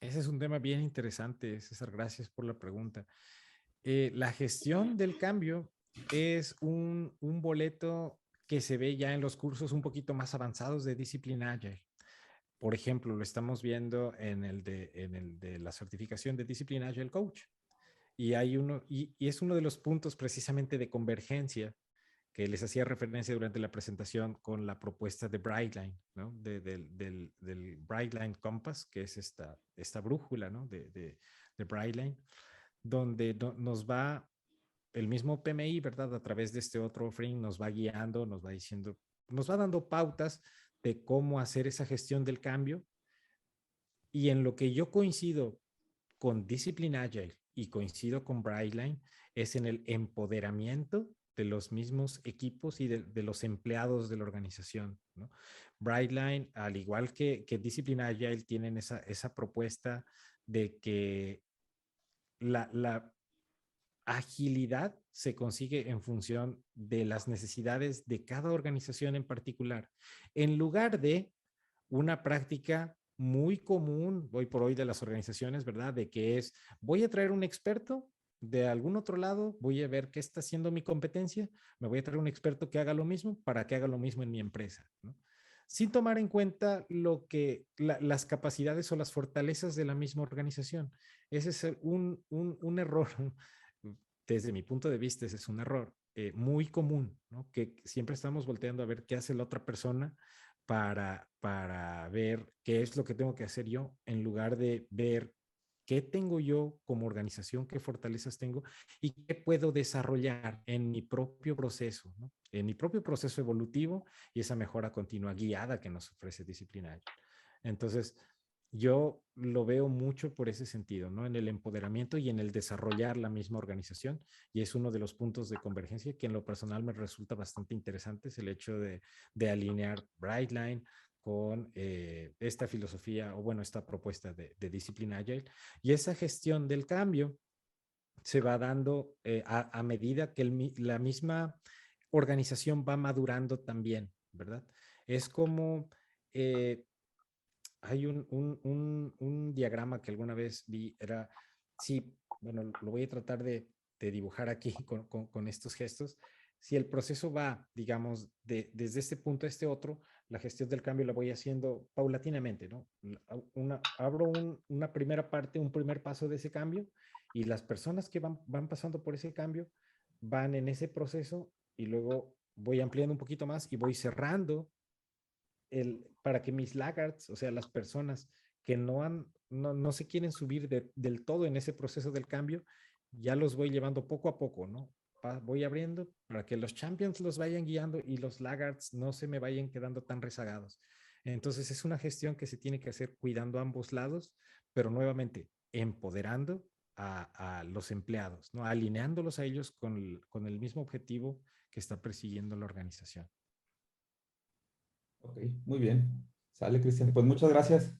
Ese es un tema bien interesante, César. Gracias por la pregunta. La gestión del cambio es un boleto que se ve ya en los cursos un poquito más avanzados de Discipline Agile. Por ejemplo, lo estamos viendo en el de la certificación de Discipline Agile Coach. Y es uno de los puntos precisamente de convergencia que les hacía referencia durante la presentación con la propuesta de Brightline, ¿no? Del Brightline Compass, que es esta brújula, ¿no? de Brightline, donde nos va el mismo PMI, ¿verdad? A través de este otro offering nos va guiando, nos va diciendo, nos va dando pautas de cómo hacer esa gestión del cambio. Y en lo que yo coincido con Discipline Agile y coincido con Brightline es en el empoderamiento de los mismos equipos y de los empleados de la organización, ¿no? Brightline, al igual que Discipline Agile, tienen esa propuesta de que la agilidad se consigue en función de las necesidades de cada organización en particular, en lugar de una práctica muy común hoy por hoy de las organizaciones, ¿verdad? De que es, voy a traer un experto de algún otro lado, voy a ver qué está haciendo mi competencia, me voy a traer un experto que haga lo mismo para que haga lo mismo en mi empresa, ¿no? Sin tomar en cuenta las capacidades o las fortalezas de la misma organización. Ese es un error, desde mi punto de vista, ese es un error muy común, ¿no? Que siempre estamos volteando a ver qué hace la otra persona para ver qué es lo que tengo que hacer yo, en lugar de ver qué tengo yo como organización, qué fortalezas tengo y qué puedo desarrollar en mi propio proceso, ¿no? En mi propio proceso evolutivo y esa mejora continua guiada que nos ofrece Discipline Agile. Entonces, yo lo veo mucho por ese sentido, ¿no? En el empoderamiento y en el desarrollar la misma organización, y es uno de los puntos de convergencia que en lo personal me resulta bastante interesante, es el hecho de alinear Brightline con esta filosofía, o bueno, esta propuesta de Discipline Agile, y esa gestión del cambio se va dando a medida que la misma organización va madurando también, ¿verdad? Es como... hay un diagrama que alguna vez vi, era, sí, bueno, lo voy a tratar de dibujar aquí con estos gestos. Si el proceso va, digamos, desde este punto a este otro, la gestión del cambio la voy haciendo paulatinamente, ¿no? Abro una primera parte, un primer paso de ese cambio, y las personas que van pasando por ese cambio van en ese proceso, y luego voy ampliando un poquito más y voy cerrando para que mis laggards, o sea, las personas que no se quieren subir del todo en ese proceso del cambio, ya los voy llevando poco a poco, ¿no? Voy abriendo para que los champions los vayan guiando y los laggards no se me vayan quedando tan rezagados. Entonces es una gestión que se tiene que hacer cuidando ambos lados, pero nuevamente empoderando a los empleados, ¿no? Alineándolos a ellos con el mismo objetivo que está persiguiendo la organización. Ok, muy bien. Sale, Cristian. Pues muchas gracias.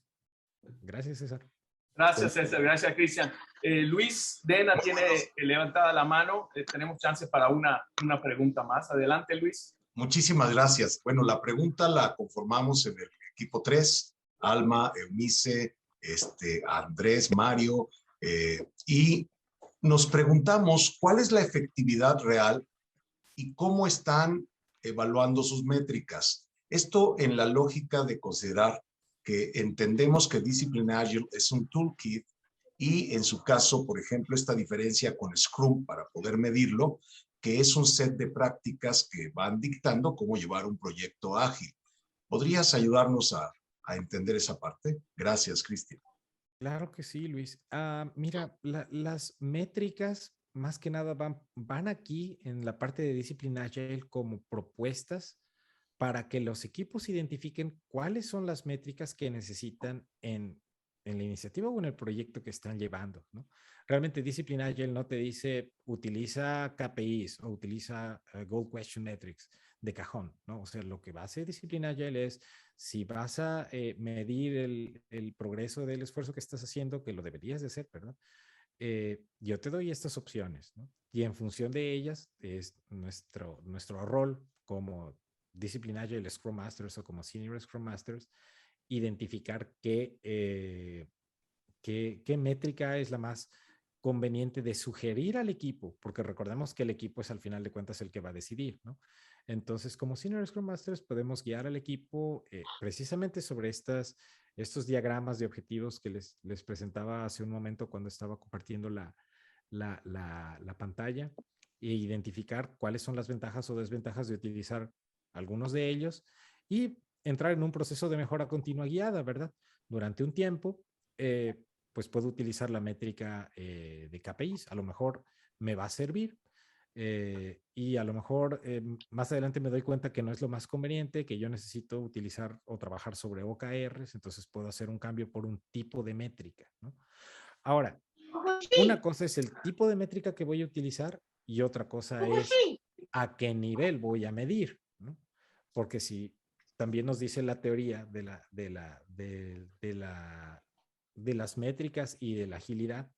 Gracias, César. Gracias, César. Gracias, Cristian. Luis Dena tiene levantada la mano. Tenemos chance para una pregunta más. Adelante, Luis. Muchísimas gracias. Bueno, la pregunta la conformamos en el equipo 3, Alma, Eunice, Andrés, Mario, y nos preguntamos cuál es la efectividad real y cómo están evaluando sus métricas. Esto en la lógica de considerar que entendemos que Discipline Agile es un toolkit y en su caso, por ejemplo, esta diferencia con Scrum para poder medirlo, que es un set de prácticas que van dictando cómo llevar un proyecto ágil. ¿Podrías ayudarnos a entender esa parte? Gracias, Cristian. Claro que sí, Luis. Mira, las métricas más que nada van aquí en la parte de Discipline Agile como propuestas para que los equipos identifiquen cuáles son las métricas que necesitan en la iniciativa o en el proyecto que están llevando, ¿no? Realmente Discipline Agile no te dice utiliza KPIs o utiliza Goal Question Metrics de cajón, ¿no? O sea, lo que va a hacer Discipline Agile es si vas a medir el progreso del esfuerzo que estás haciendo, que lo deberías de hacer, ¿verdad? Yo te doy estas opciones, ¿no? Y en función de ellas es nuestro rol como Discipline Agile Scrum Masters o como Senior Scrum Masters, identificar qué métrica es la más conveniente de sugerir al equipo, porque recordemos que el equipo es al final de cuentas el que va a decidir, ¿no? Entonces, como Senior Scrum Masters podemos guiar al equipo precisamente sobre estos diagramas de objetivos que les presentaba hace un momento cuando estaba compartiendo la pantalla e identificar cuáles son las ventajas o desventajas de utilizar algunos de ellos y entrar en un proceso de mejora continua guiada, ¿verdad? Durante un tiempo, pues puedo utilizar la métrica de KPIs, a lo mejor me va a servir y a lo mejor más adelante me doy cuenta que no es lo más conveniente, que yo necesito utilizar o trabajar sobre OKRs, entonces puedo hacer un cambio por un tipo de métrica, ¿no? Ahora, una cosa es el tipo de métrica que voy a utilizar y otra cosa es a qué nivel voy a medir, ¿no? Porque si también nos dice la teoría de las métricas y de la agilidad,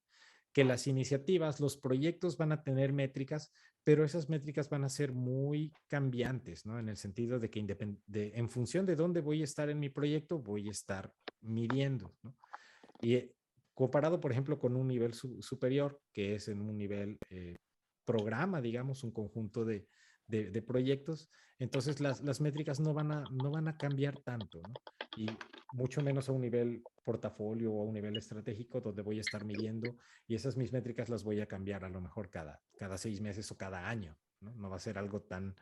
que las iniciativas, los proyectos van a tener métricas, pero esas métricas van a ser muy cambiantes, ¿no? En el sentido de que en función de dónde voy a estar en mi proyecto, voy a estar midiendo, ¿no? Y comparado, por ejemplo, con un nivel superior, que es en un nivel programa, digamos, un conjunto de proyectos, entonces las métricas no van a cambiar tanto, ¿no? Y mucho menos a un nivel portafolio o a un nivel estratégico donde voy a estar midiendo y esas mis métricas las voy a cambiar a lo mejor cada 6 meses o cada año, ¿no? No va a ser algo tan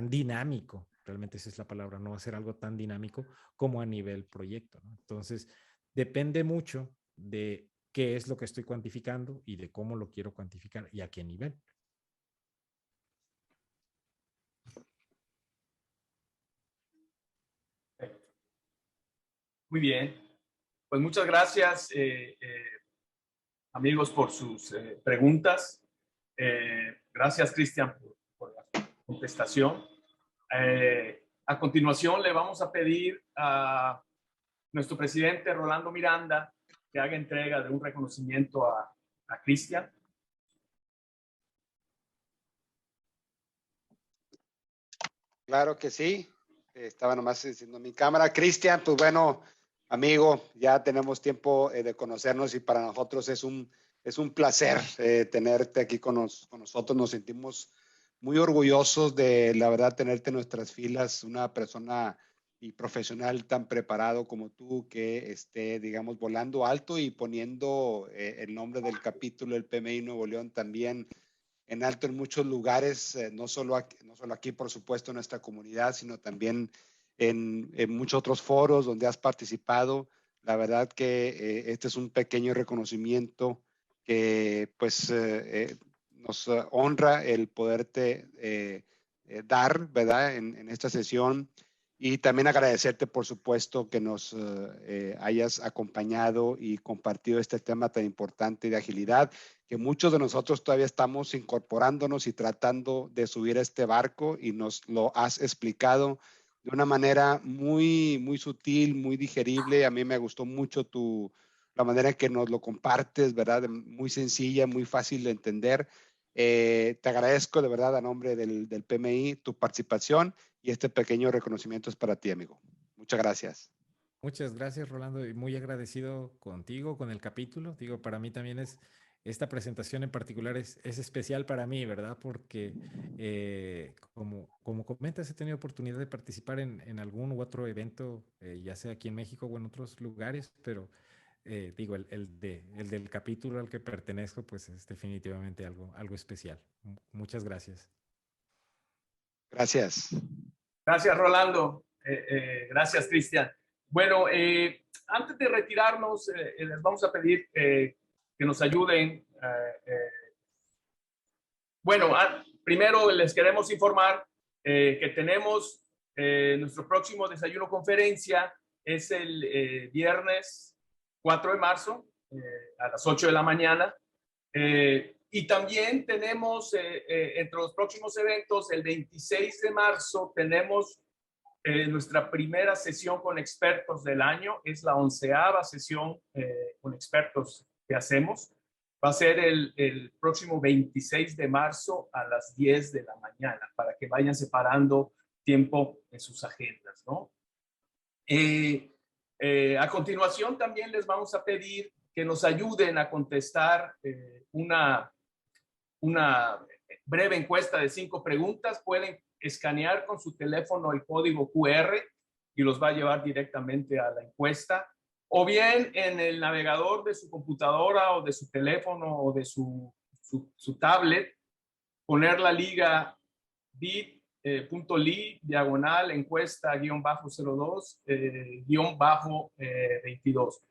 dinámico, realmente esa es la palabra, no va a ser algo tan dinámico como a nivel proyecto, ¿no? Entonces, depende mucho de qué es lo que estoy cuantificando y de cómo lo quiero cuantificar y a qué nivel. Muy bien. Pues muchas gracias, amigos, por sus preguntas. Gracias, Cristian, por la contestación. A continuación, le vamos a pedir a nuestro presidente, Rolando Miranda, que haga entrega de un reconocimiento a Cristian. Claro que sí. Estaba nomás diciendo mi cámara. Cristian, pues bueno, amigo, ya tenemos tiempo de conocernos y para nosotros es un placer tenerte aquí con nosotros. Nos sentimos muy orgullosos de, la verdad, tenerte en nuestras filas, una persona y profesional tan preparado como tú que esté, digamos, volando alto y poniendo el nombre del capítulo del PMI Nuevo León también en alto en muchos lugares, no solo aquí, por supuesto, en nuestra comunidad, sino también en muchos otros foros donde has participado. La verdad que este es un pequeño reconocimiento que pues nos honra el poderte dar, ¿verdad? En esta sesión. Y también agradecerte, por supuesto, que nos hayas acompañado y compartido este tema tan importante de agilidad, que muchos de nosotros todavía estamos incorporándonos y tratando de subir a este barco y nos lo has explicado de una manera muy, muy sutil, muy digerible. A mí me gustó mucho la manera en que nos lo compartes, ¿verdad? Muy sencilla, muy fácil de entender. Te agradezco de verdad a nombre del PMI tu participación y este pequeño reconocimiento es para ti, amigo. Muchas gracias. Muchas gracias, Rolando, y muy agradecido contigo, con el capítulo. Digo, para mí también esta presentación en particular es especial para mí, ¿verdad? Porque como comentas, he tenido oportunidad de participar en algún u otro evento, ya sea aquí en México o en otros lugares, pero digo, el del capítulo al que pertenezco, pues es definitivamente algo especial. Muchas gracias. Gracias. Gracias, Rolando. Gracias, Cristian. Bueno, antes de retirarnos, les vamos a pedir que nos ayuden Bueno, primero les queremos informar que tenemos nuestro próximo desayuno conferencia es el viernes 4 de marzo a las 8 de la mañana. Y también tenemos entre los próximos eventos, el 26 de marzo tenemos nuestra primera sesión con expertos del año. Es la 11ª sesión con expertos que hacemos. Va a ser el próximo 26 de marzo a las 10 de la mañana para que vayan separando tiempo en sus agendas, ¿no? A continuación también les vamos a pedir que nos ayuden a contestar una breve encuesta de 5 preguntas. Pueden escanear con su teléfono el código QR y los va a llevar directamente a la encuesta. O bien en el navegador de su computadora o de su teléfono o de su tablet, poner la liga bit.ly /encuesta-02-22.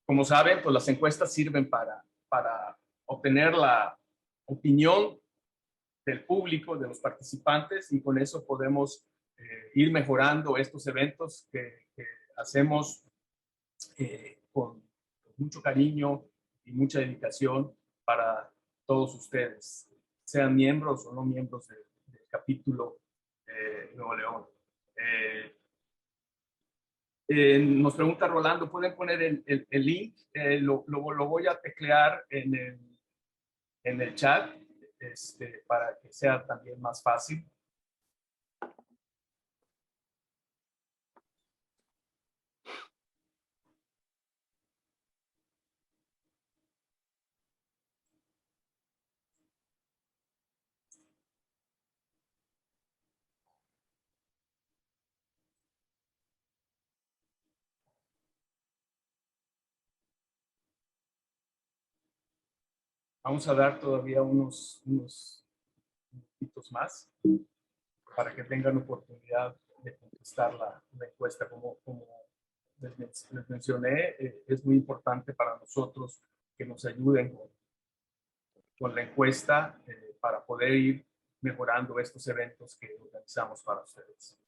Como saben, pues las encuestas sirven para obtener la opinión del público, de los participantes, y con eso podemos ir mejorando estos eventos que hacemos con mucho cariño y mucha dedicación para todos ustedes, sean miembros o no miembros del capítulo Nuevo León. Nos pregunta Rolando, ¿pueden poner el link? Lo voy a teclear en el chat para que sea también más fácil. Vamos a dar todavía unos minutitos más para que tengan oportunidad de contestar la encuesta. Como les mencioné, es muy importante para nosotros que nos ayuden con la encuesta para poder ir mejorando estos eventos que organizamos para ustedes.